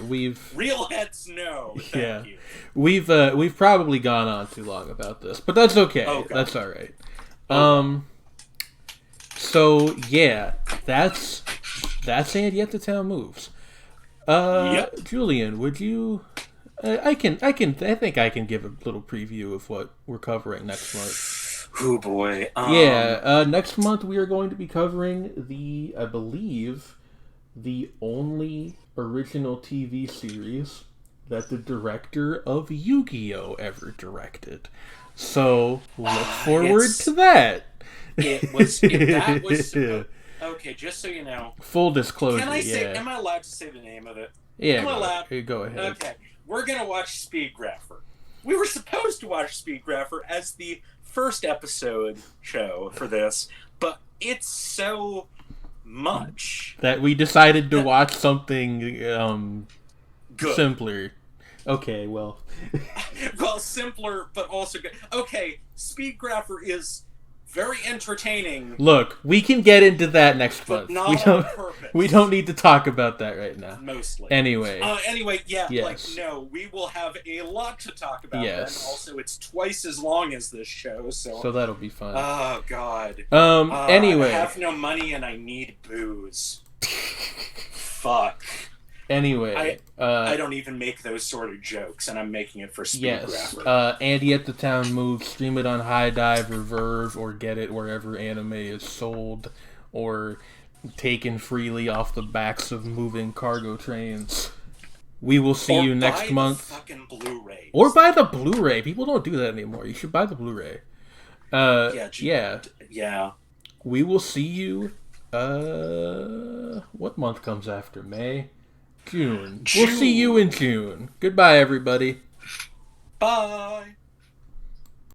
we've real heads know. Thank you. We've probably gone on too long about this, but that's okay. Oh, that's all right. Oh, so yeah, that's And Yet the Town Moves. Yep. Julian, would you? I think I can give a little preview of what we're covering next month. Oh boy. Next month we are going to be covering I believe, the only original TV series that the director of Yu-Gi-Oh! Ever directed. So look forward to that. That was okay. Just so you know, full disclosure. Can I say? Am I allowed to say the name of it? Yeah, am I allowed? Go ahead. Okay, we're gonna watch Speed Grapher. We were supposed to watch Speed Grapher as the first episode show for this, but it's so much that we decided to watch something good. Simpler. Okay, well. Well, simpler, but also good. Okay, Speed Grapher is very entertaining. Look, we can get into that next month. Not on purpose. We don't need to talk about that right now. Mostly. Anyway, yeah, yes. We will have a lot to talk about. Yes. And also, it's twice as long as this show, so that'll be fun. Oh God. Anyway, I have no money and I need booze. Fuck. Anyway, I don't even make those sort of jokes, and I'm making it for Speed Grapher. And Yet the Town Moves. Stream it on High Dive or Verve, or get it wherever anime is sold, or taken freely off the backs of moving cargo trains. We will see you next month. Fucking Blu-ray. Or buy the Blu-ray. People don't do that anymore. You should buy the Blu-ray. Yeah. We will see you. What month comes after May? June. We'll see you in June. Goodbye, everybody. Bye.